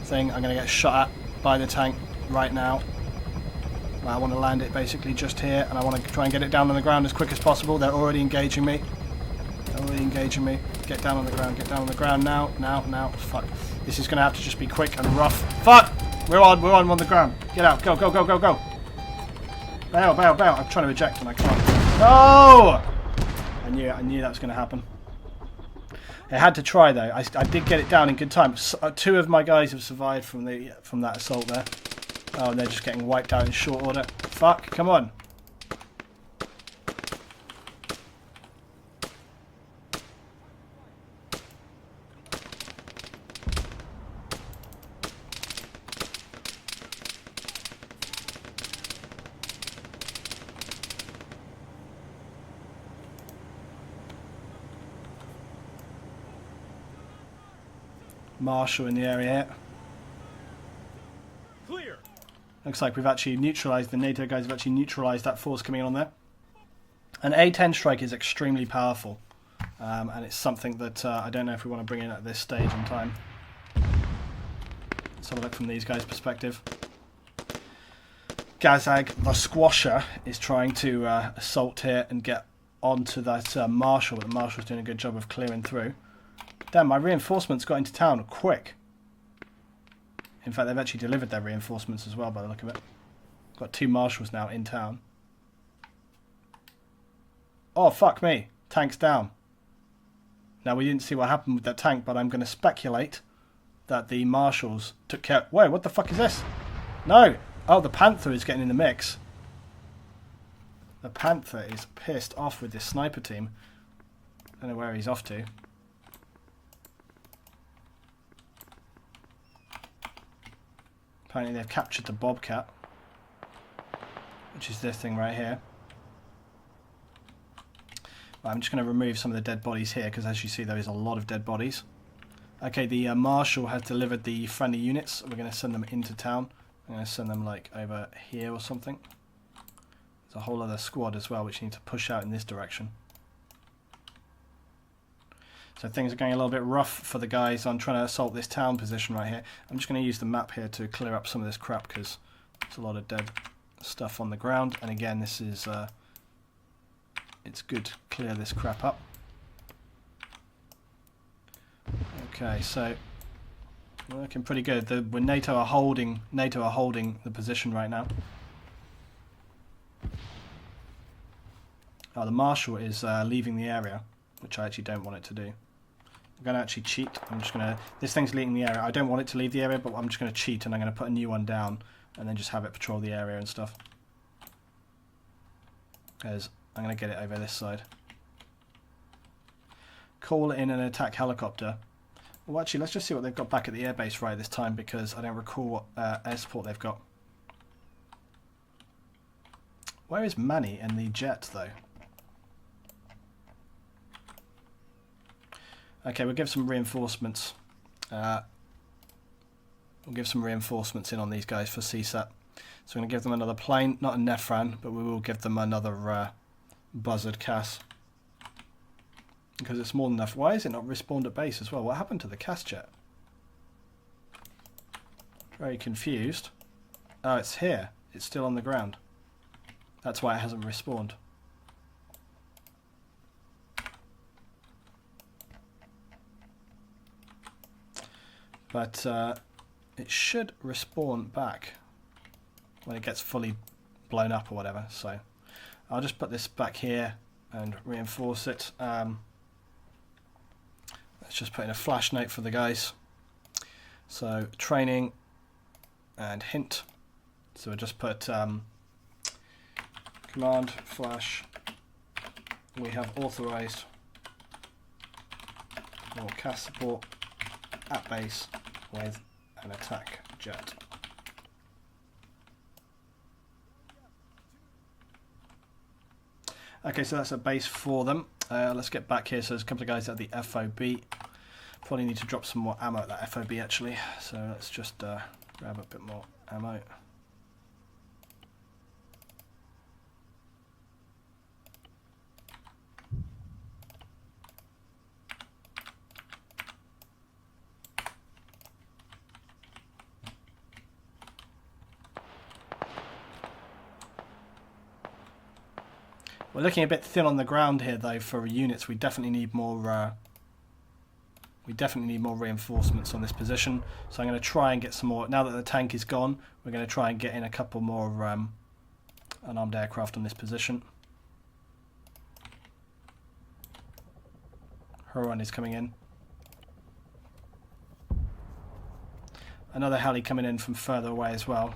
thing. I'm going to get shot at by the tank right now. I want to land it basically just here, and I want to try and get it down on the ground as quick as possible. They're already engaging me. They're already engaging me. Get down on the ground. Get down on the ground now. Now. Fuck. This is going to have to just be quick and rough. Fuck! We're on the ground. Get out. Go. Bail. I'm trying to eject and I can't. No! I knew that was going to happen. I had to try though. I did get it down in good time. Two of my guys have survived from that assault there. Oh, and they're just getting wiped out in short order. Fuck, come on. Marshal in the area here. Clear. Looks like we've actually neutralised, the NATO guys have actually neutralised that force coming on there. An A-10 strike is extremely powerful, and it's something that I don't know if we want to bring in at this stage in time. Let's have a look from these guys' perspective. Gazag, the squasher, is trying to assault here and get onto that Marshal, but the Marshal's doing a good job of clearing through. Damn, my reinforcements got into town quick. In fact, they've actually delivered their reinforcements as well, by the look of it. Got 2 Marshals now in town. Oh, fuck me. Tank's down. Now, we didn't see what happened with that tank, but I'm going to speculate that the Marshals took care... Whoa, what the fuck is this? No! Oh, the Panther is getting in the mix. The Panther is pissed off with this sniper team. I don't know where he's off to. Apparently they've captured the Bobcat, which is this thing right here. Well, I'm just going to remove some of the dead bodies here, because as you see there is a lot of dead bodies. Okay, the Marshal has delivered the friendly units. We're going to send them into town. I'm going to send them like over here or something. There's a whole other squad as well which need to push out in this direction. So things are going a little bit rough for the guys on trying to assault this town position right here. I'm just going to use the map here to clear up some of this crap because there's a lot of dead stuff on the ground. And again, this is it's good to clear this crap up. Okay, so we're looking pretty good. NATO are holding the position right now. Oh, the marshal is leaving the area, which I actually don't want it to do. I'm going to actually cheat. I'm just going to... This thing's leaving the area. I don't want it to leave the area, but I'm just going to cheat and I'm going to put a new one down and then just have it patrol the area and stuff. Because I'm going to get it over this side. Call in an attack helicopter. Well, actually, let's just see what they've got back at the airbase right this time because I don't recall what air support they've got. Where is Manny and the jet, though? Okay, we'll give some reinforcements. We'll give some reinforcements in on these guys for CSAT. So we're going to give them another plane, not a Nefran, but we will give them another Buzzard Cass. Because it's more than enough. Why is it not respawned at base as well? What happened to the Cass jet? Very confused. Oh, it's here. It's still on the ground. That's why it hasn't respawned. But it should respawn back when it gets fully blown up or whatever. So I'll just put this back here and reinforce it. Let's just put in a flash note for the guys. So training and hint. So we'll just put command flash. We have authorized more CAS support at base with an attack jet. Okay, so that's a base for them. Let's get back here. So there's a couple of guys at the FOB. Probably need to drop some more ammo at that FOB actually. So let's just grab a bit more ammo. We're looking a bit thin on the ground here, though. For units, we definitely need more. Reinforcements on this position. So I'm going to try and get some more. Now that the tank is gone, we're going to try and get in a couple more unarmed aircraft on this position. Huron is coming in. Another heli coming in from further away as well.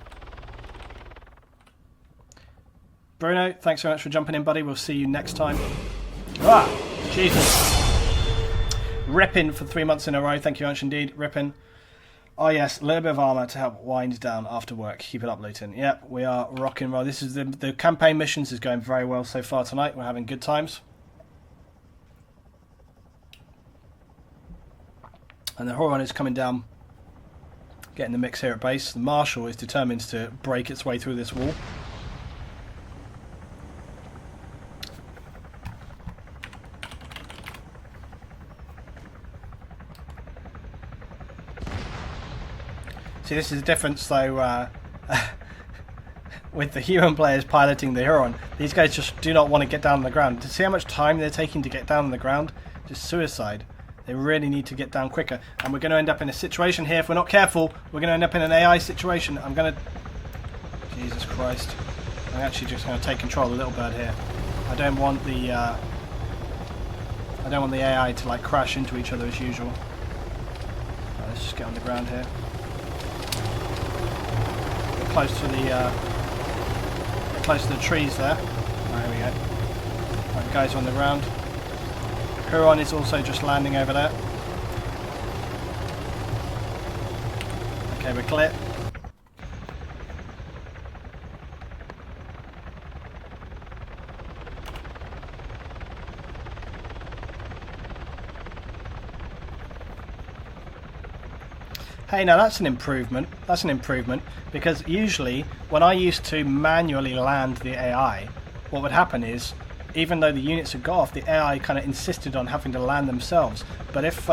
Bruno, thanks very much for jumping in, buddy. We'll see you next time. Ah, Jesus. Ripping for 3 months in a row. Thank you very much indeed. Ripping. Oh, yes. A little bit of armor to help wind down after work. Keep it up, Luton. Yep, we are rocking and roll. This is the campaign missions is going very well so far tonight. We're having good times. And the Huron is coming down, getting the mix here at base. The Marshal is determined to break its way through this wall. See, this is the difference, though, with the human players piloting the Huron. These guys just do not want to get down on the ground. To see how much time they're taking to get down on the ground, just suicide. They really need to get down quicker. And we're going to end up in a situation here, if we're not careful, we're going to end up in an AI situation. I'm going to... Jesus Christ. I'm actually just going to take control of the little bird here. I don't want the... I don't want the AI to, like, crash into each other as usual. Right, let's just get on the ground here. Close to the trees there. There we go. Right, the guys are on the ground. Huron is also just landing over there. Okay, we're clear. Hey, now that's an improvement. That's an improvement, because usually when I used to manually land the AI, what would happen is, even though the units had got off, the AI kind of insisted on having to land themselves. But if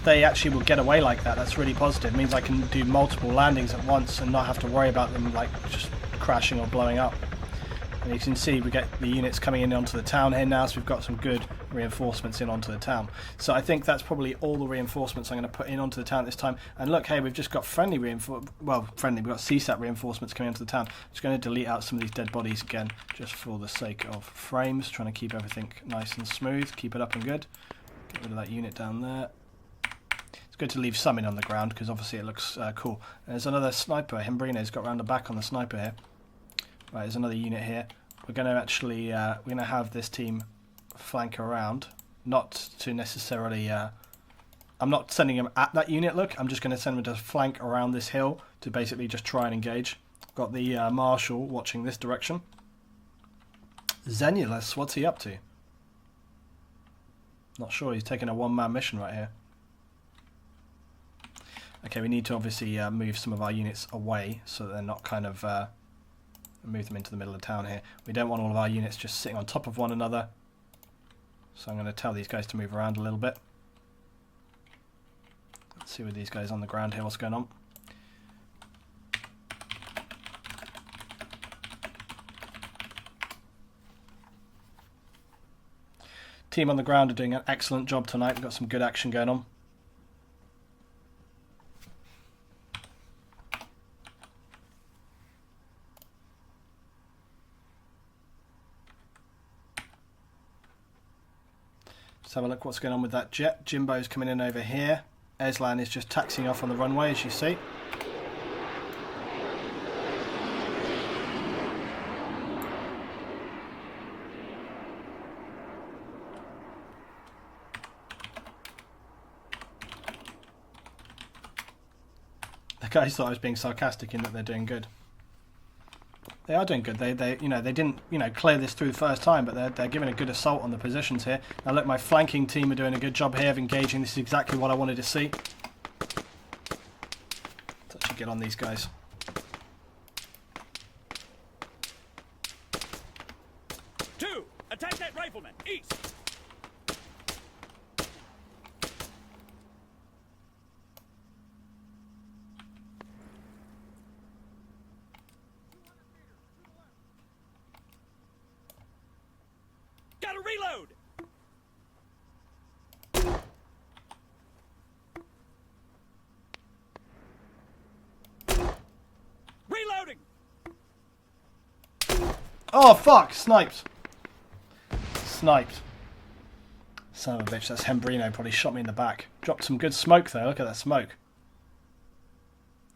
they actually will get away like that, that's really positive. It means I can do multiple landings at once and not have to worry about them like just crashing or blowing up. And you can see we get the units coming in onto the town here now, so we've got some good reinforcements in onto the town. So I think that's probably all the reinforcements I'm going to put in onto the town this time. And look, hey, we've just got friendly reinforcements. Well, friendly, we've got CSAT reinforcements coming into the town. Just going to delete out some of these dead bodies again, just for the sake of frames, trying to keep everything nice and smooth, keep it up and good. Get rid of that unit down there. It's good to leave some in on the ground, because obviously it looks cool. And there's another sniper. Hembrino's got round the back on the sniper here. Right, there's another unit here. We're going to actually, we're going to have this team flank around. Not to necessarily, I'm not sending them at that unit, look. I'm just going to send them to flank around this hill to basically just try and engage. Got the Marshal watching this direction. Zenulus, what's he up to? Not sure, he's taking a one-man mission right here. Okay, we need to obviously move some of our units away so that they're not kind of... move them into the middle of town here. We don't want all of our units just sitting on top of one another. So I'm going to tell these guys to move around a little bit. Let's see with these guys on the ground here what's going on. Team on the ground are doing an excellent job tonight. We've got some good action going on. Have a look what's going on with that jet. Jimbo's coming in over here. Eslan is just taxiing off on the runway, as you see. The guys thought I was being sarcastic in that they're doing good. They are doing good. They you know, they didn't, you know, clear this through the first time, but they're giving a good assault on the positions here. Now look, my flanking team are doing a good job here of engaging. This is exactly what I wanted to see. Let's actually get on these guys. Two, attack that rifleman, east. Gotta reload! Reloading! Oh fuck! Sniped! Sniped. Son of a bitch, that's Hembrino, probably shot me in the back. Dropped some good smoke though, look at that smoke.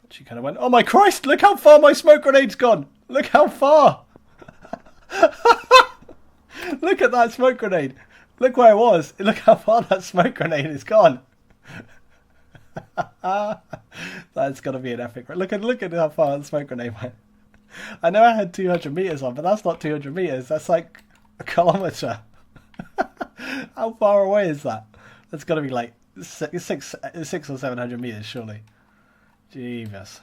She kind of went, oh my Christ, look how far my smoke grenade's gone! Look how far! Look at that smoke grenade. Look where it was. Look how far that smoke grenade has gone. That's got to be an epic. Look at how far the smoke grenade went. I know I had 200 meters on, but that's not 200 meters. That's like a kilometer. How far away is that? That's got to be like six or 700 meters, surely. Jeebus.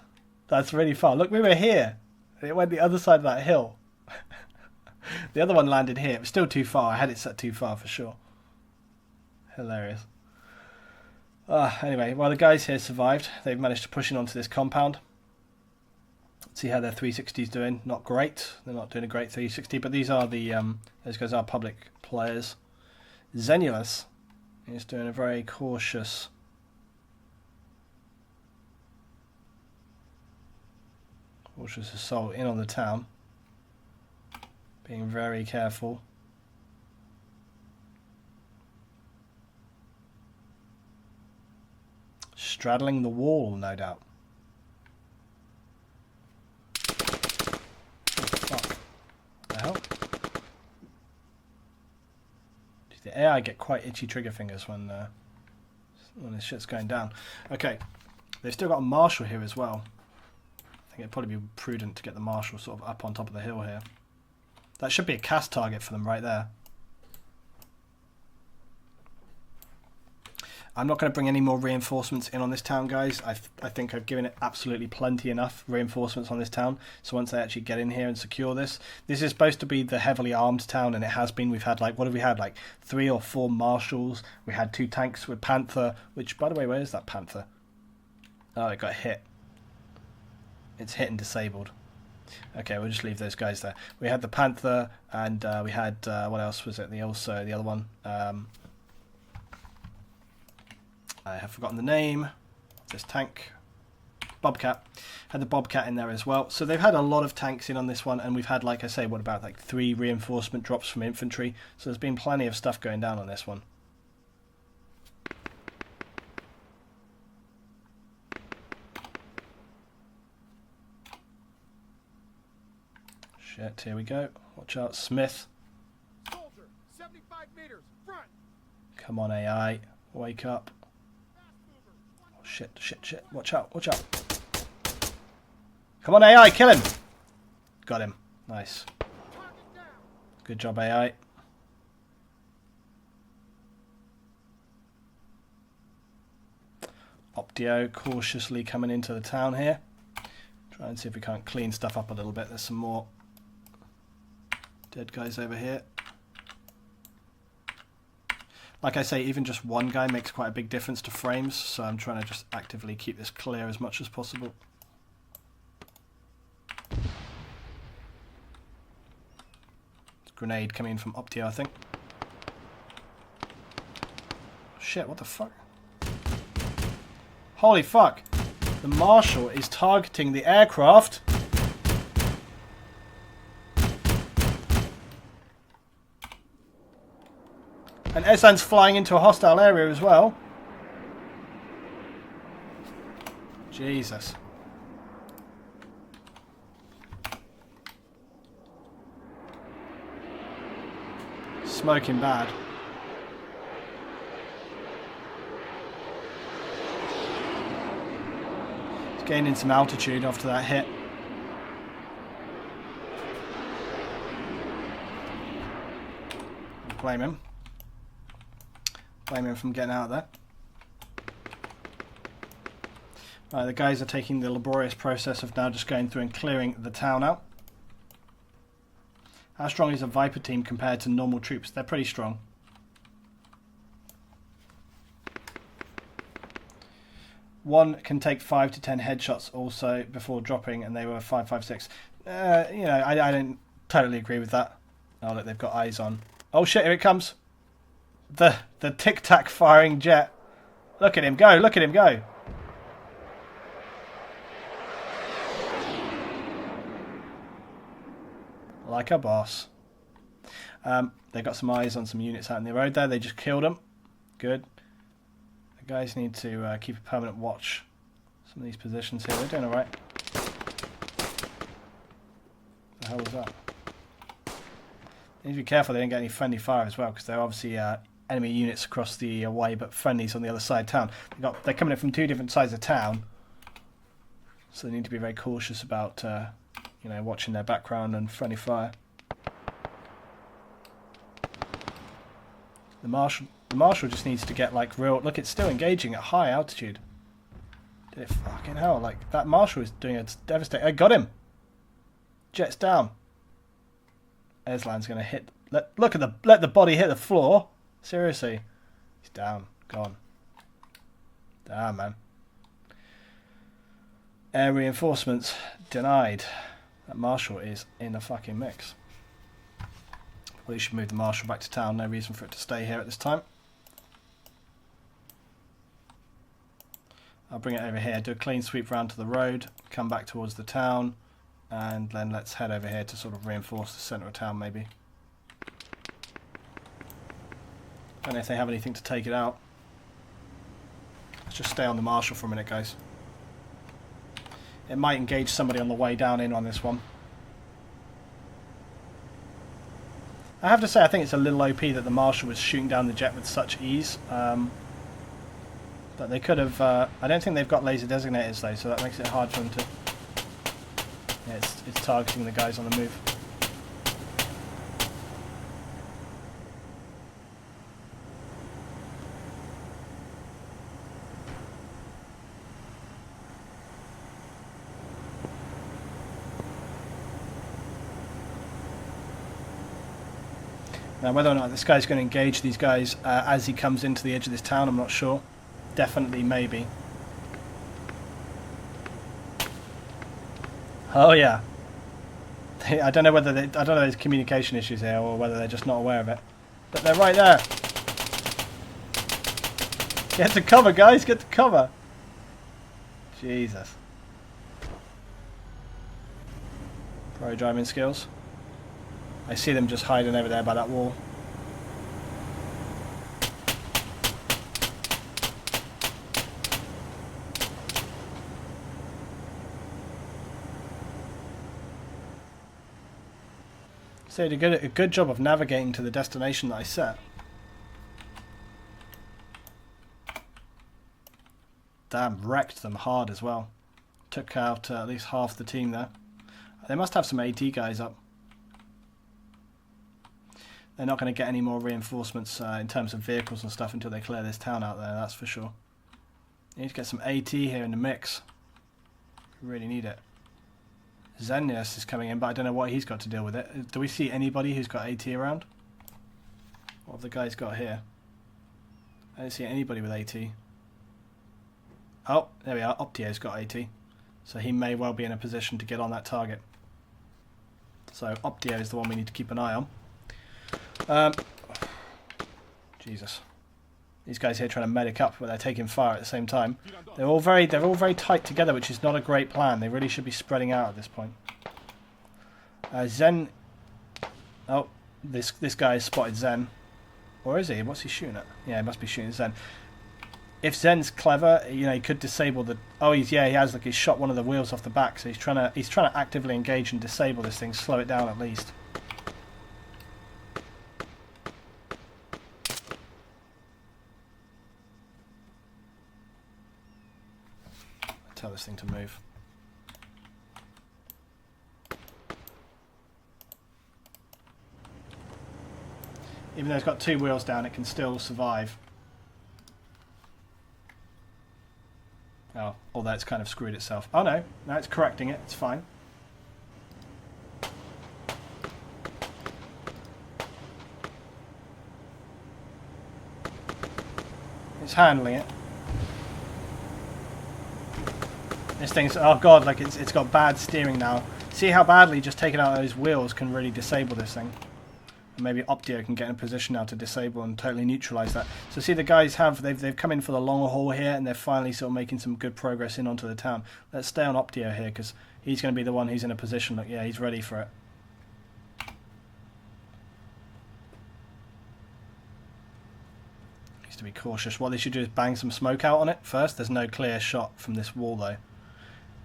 That's really far. Look, we were here. It went the other side of that hill. The other one landed here. It was still too far. I had it set too far for sure. Hilarious. Anyway, well, the guys here survived. They've managed to push in onto this compound. Let's see how their 360's doing. Not great. They're not doing a great 360, but these are the those guys are public players. Zenulus is doing a very cautious assault in on the town. Being very careful. Straddling the wall, no doubt. Oh, fuck. What the hell? The AI get quite itchy trigger fingers when this shit's going down. Okay, they've still got a Marshal here as well. I think it'd probably be prudent to get the Marshal sort of up on top of the hill here. That should be a cast target for them right there. I'm not going to bring any more reinforcements in on this town, guys. I think I've given it absolutely plenty enough reinforcements on this town. So once they actually get in here and secure this is supposed to be the heavily armed town, and it has been. We've had like, what have we had? Like 3 or 4 marshals. We had 2 tanks with Panther, which, by the way, where is that Panther? Oh, it got hit. It's hit and disabled. Okay, we'll just leave those guys there. We had the Panther, and we had, what else was it? The other one. I have forgotten the name. This tank. Bobcat. Had the Bobcat in there as well. So they've had a lot of tanks in on this one, and we've had, like I say, what about like 3 reinforcement drops from infantry. So there's been plenty of stuff going down on this one. Shit, here we go. Watch out, Smith. Soldier, 75 meters, front. Come on, AI. Wake up. Oh, shit. Watch out. Come on, AI, kill him. Got him. Nice. Good job, AI. Optio cautiously coming into the town here. Try and see if we can't clean stuff up a little bit. There's some more dead guys over here. Like I say, even just one guy makes quite a big difference to frames, so I'm trying to just actively keep this clear as much as possible. Grenade coming in from Optio, I think. Shit, what the fuck? Holy fuck! The Marshal is targeting the aircraft. And Esan's flying into a hostile area as well. Jesus. Smoking bad. He's gaining some altitude after that hit. Blame him. Blame him from getting out of there. Right, the guys are taking the laborious process of now just going through and clearing the town out. How strong is a Viper team compared to normal troops? They're pretty strong. One can take 5 to 10 headshots also before dropping, and they were 5.56. You know, I don't totally agree with that. Oh, look, they've got eyes on. Oh shit, here it comes. The tic-tac firing jet. Look at him go, look at him go. Like a boss. They got some eyes on some units out in the road there. They just killed them. Good. The guys need to keep a permanent watch. Some of these positions here. They're doing alright. What the hell was that? They need to be careful they don't get any friendly fire as well, because they're obviously enemy units across the way, but friendlies on the other side of town. They're coming in from 2 different sides of town, so they need to be very cautious about you know, watching their background and friendly fire. The Marshal just needs to get like real. Look, it's still engaging at high altitude. Did it fucking hell? Like that Marshal is doing a devastating. I got him. Jet's down. Eslan's gonna hit. Let the body hit the floor. Seriously, he's down, gone. Damn, man. Air reinforcements denied. That Marshal is in the fucking mix. Probably should move the Marshal back to town. No reason for it to stay here at this time. I'll bring it over here. Do a clean sweep round to the road. Come back towards the town. And then let's head over here to sort of reinforce the centre of town maybe. Don't know if they have anything to take it out. Let's just stay on the Marshal for a minute, guys. It might engage somebody on the way down in on this one. I have to say, I think it's a little OP that the Marshal was shooting down the jet with such ease. But they could have... I don't think they've got laser designators though, so that makes it hard for them to... Yeah, it's targeting the guys on the move. Now, whether or not this guy's going to engage these guys as he comes into the edge of this town, I'm not sure. Definitely, maybe. Oh yeah. I don't know whether I don't know if there's communication issues here or whether they're just not aware of it. But they're right there. Get to cover, guys. Get to cover. Jesus. Pro driving skills. I see them just hiding over there by that wall. So they did a good job of navigating to the destination that I set. Damn, wrecked them hard as well. Took out at least half the team there. They must have some AT guys up. They're not going to get any more reinforcements in terms of vehicles and stuff until they clear this town out there, that's for sure. You need to get some AT here in the mix. Really need it. Zeus is coming in, but I don't know what he's got to deal with it. Do we see anybody who's got AT around? What have the guys got here? I don't see anybody with AT. Oh, there we are. Optio's got AT. So he may well be in a position to get on that target. So Optio is the one we need to keep an eye on. Jesus. These guys here trying to medic up, but they're taking fire at the same time. They're all very tight together, which is not a great plan. They really should be spreading out at this point. Zen. Oh, this guy has spotted Zen. Or is he? What's he shooting at? Yeah, he must be shooting Zen. If Zen's clever, you know, he could disable the. Oh, he has. Like, he's shot one of the wheels off the back, so he's trying to actively engage and disable this thing, slow it down at least. Tell this thing to move. Even though it's got two wheels down, it can still survive. Oh, although it's kind of screwed itself. Oh no, no, it's correcting it. It's fine. It's handling it. This thing's, oh god, like it's got bad steering now. See how badly just taking out those wheels can really disable this thing. And maybe Optio can get in a position now to disable and totally neutralise that. So see, the guys they've come in for the long haul here, and they're finally sort of making some good progress in onto the town. Let's stay on Optio here, because he's going to be the one who's in a position, like, yeah, he's ready for it. Needs to be cautious. What they should do is bang some smoke out on it first. There's no clear shot from this wall though.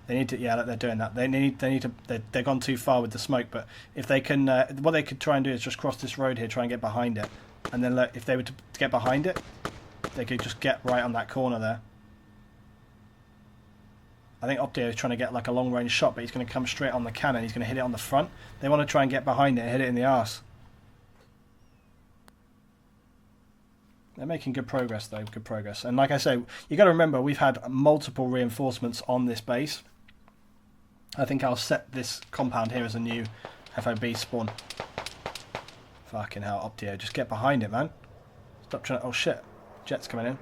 They need to, yeah, they're doing that. They need to. They've gone too far with the smoke. But if they can, what they could try and do is just cross this road here, try and get behind it, and then if they were to get behind it, they could just get right on that corner there. I think Optio is trying to get like a long range shot, but he's going to come straight on the cannon. He's going to hit it on the front. They want to try and get behind it, and hit it in the arse. They're making good progress though, good progress. And like I say, you got to remember we've had multiple reinforcements on this base. I think I'll set this compound here as a new FOB spawn. Fucking hell, Optio, just get behind it, man. Stop trying to... Oh shit, jet's coming in.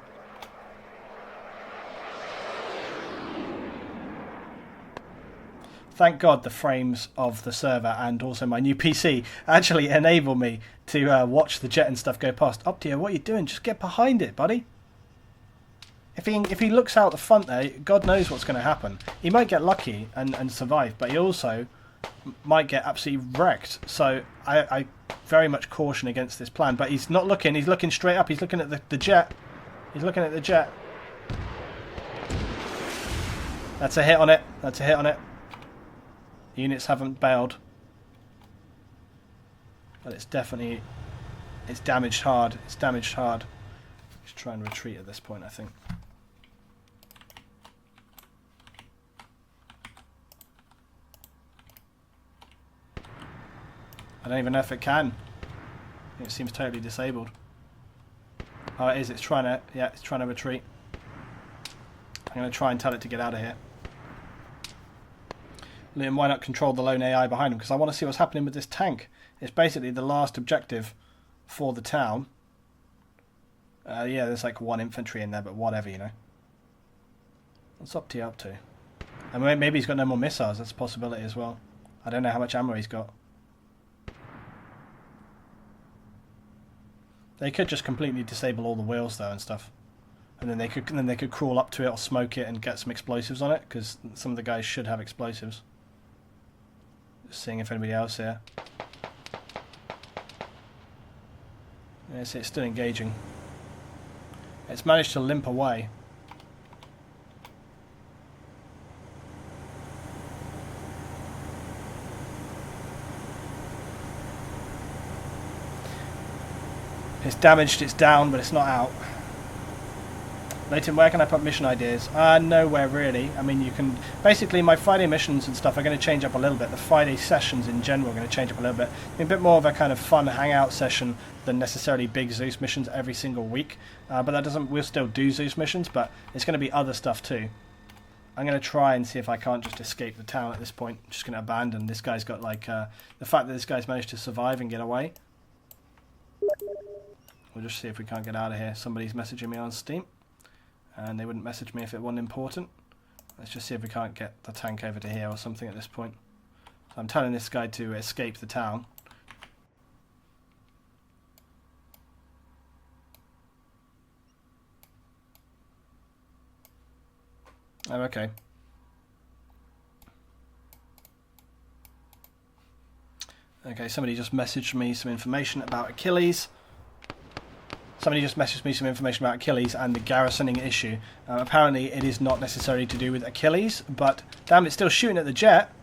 Thank God the frames of the server and also my new PC actually enable me to watch the jet and stuff go past. Optio, what are you doing? Just get behind it, buddy. If he looks out the front there, God knows what's going to happen. He might get lucky and survive, but he also might get absolutely wrecked. So I very much caution against this plan. But he's not looking. He's looking straight up. He's looking at the jet. He's looking at the jet. That's a hit on it. That's a hit on it. The units haven't bailed. But it's definitely... It's damaged hard. It's damaged hard. Let's try and retreat at this point, I think. I don't even know if it can. It seems totally disabled. Oh, it is. It's trying to... Yeah, it's trying to retreat. I'm going to try and tell it to get out of here. Liam, why not control the lone AI behind him? Because I want to see what's happening with this tank. It's basically the last objective for the town. Yeah, there's like 1 infantry in there, but whatever, you know. What's up to? I mean, maybe he's got no more missiles. That's a possibility as well. I don't know how much ammo he's got. They could just completely disable all the wheels though and stuff, and then they could crawl up to it or smoke it and get some explosives on it, because some of the guys should have explosives. Just seeing if anybody else here. Yes, it's still engaging. It's managed to limp away. It's damaged, it's down, but it's not out. Leighton, where can I put mission ideas? Nowhere really. I mean, you can... Basically, my Friday missions and stuff are going to change up a little bit. The Friday sessions in general are going to change up a little bit. A bit more of a kind of fun hangout session than necessarily big Zeus missions every single week. But that doesn't... We'll still do Zeus missions, but it's going to be other stuff too. I'm going to try and see if I can't just escape the town at this point. I'm just going to abandon. This guy's got like... the fact that this guy's managed to survive and get away. We'll just see if we can't get out of here. Somebody's messaging me on Steam. And they wouldn't message me if it wasn't important. Let's just see if we can't get the tank over to here or something at this point. So I'm telling this guy to escape the town. Oh, okay. Okay, somebody just messaged me some information about Achilles. Somebody just messaged me some information about Achilles and the garrisoning issue. Apparently it is not necessarily to do with Achilles, but damn, it's still shooting at the jet.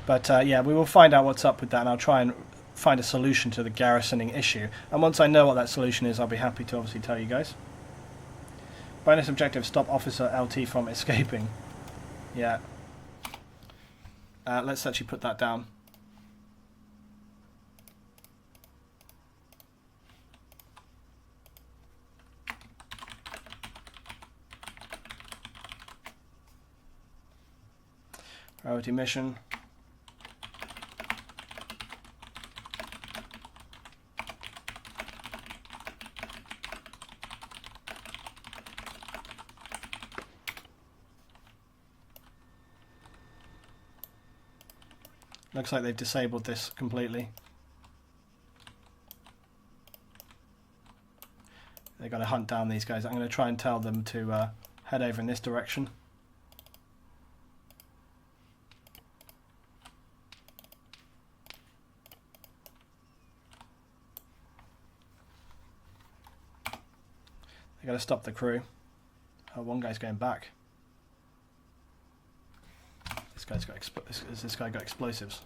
But yeah, we will find out what's up with that, and I'll try and find a solution to the garrisoning issue. And once I know what that solution is, I'll be happy to obviously tell you guys. Bonus objective, stop Officer LT from escaping. Yeah. Let's actually put that down. Priority mission. Looks like they've disabled this completely. They've got to hunt down these guys. I'm going to try and tell them to head over in this direction. They got to stop the crew. Oh, one guy's going back. This guy's got has this guy got explosives?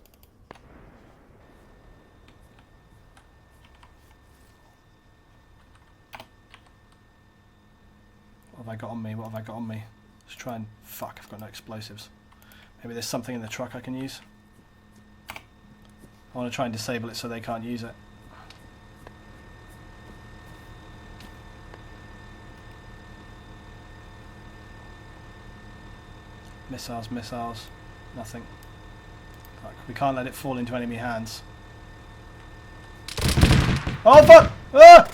What have I got on me? What have I got on me? Let's try and... Fuck, I've got no explosives. Maybe there's something in the truck I can use. I want to try and disable it so they can't use it. Missiles, missiles, nothing. Fuck, we can't let it fall into enemy hands. Oh fuck! Ah!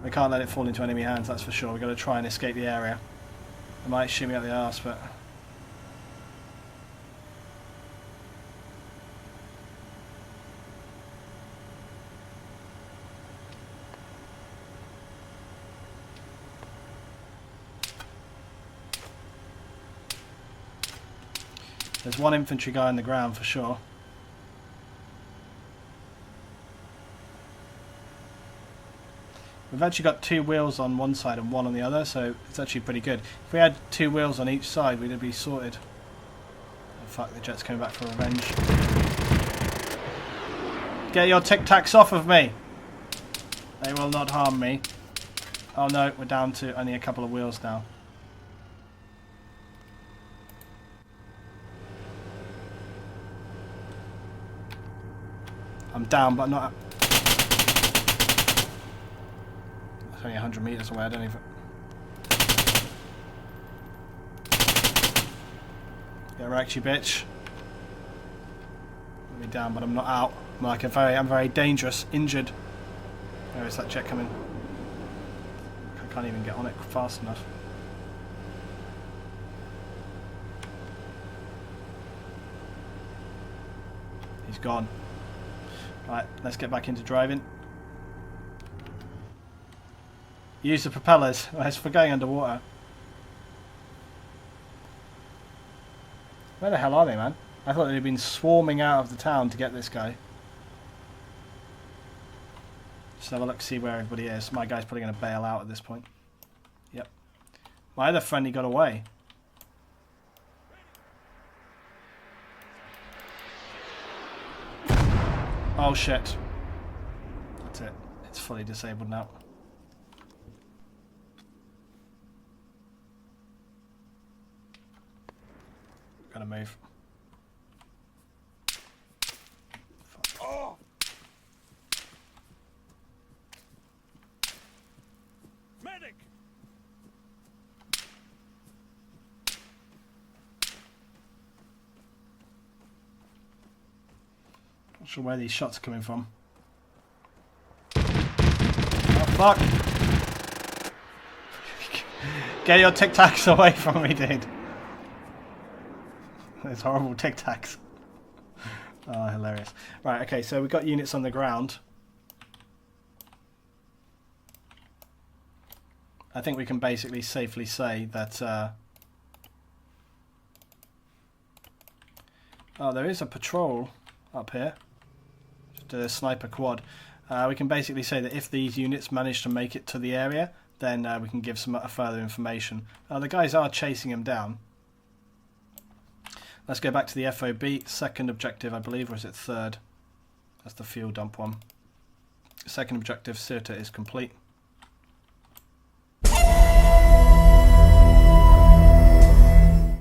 We can't let it fall into enemy hands, that's for sure. We've got to try and escape the area. They might shoot me up the arse, but... There's one infantry guy on the ground for sure. We've actually got 2 wheels on one side and 1 on the other, so it's actually pretty good. If we had 2 wheels on each side, we'd be sorted. Oh, fuck, the jet's coming back for revenge. Get your tic-tacs off of me! They will not harm me. Oh no, we're down to only a couple of wheels now. I'm down, but not... It's only 100 meters away, I don't even... Get wrecked, you bitch. me down, but I'm not out. I'm very dangerous, injured. Where is that jet coming? I can't even get on it fast enough. He's gone. Right, let's get back into driving. Use the propellers. As for going underwater. Where the hell are they, man? I thought they'd been swarming out of the town to get this guy. Just have a look, see where everybody is. My guy's probably going to bail out at this point. Yep. My other friend, he got away. Oh shit. That's it. It's fully disabled now. Gotta move. Oh! Medic! Not sure where these shots are coming from. Oh fuck! Get your Tic Tacs away from me, dude. Those horrible Tic Tacs. Oh, hilarious. Right, okay, so we've got units on the ground. I think we can basically safely say that... Oh, there is a patrol up here. Just a sniper quad. We can basically say that if these units manage to make it to the area, then we can give some further information. The guys are chasing him down. Let's go back to the FOB. Second objective, I believe, or is it third? That's the fuel dump one. Second objective, CSAT, is complete.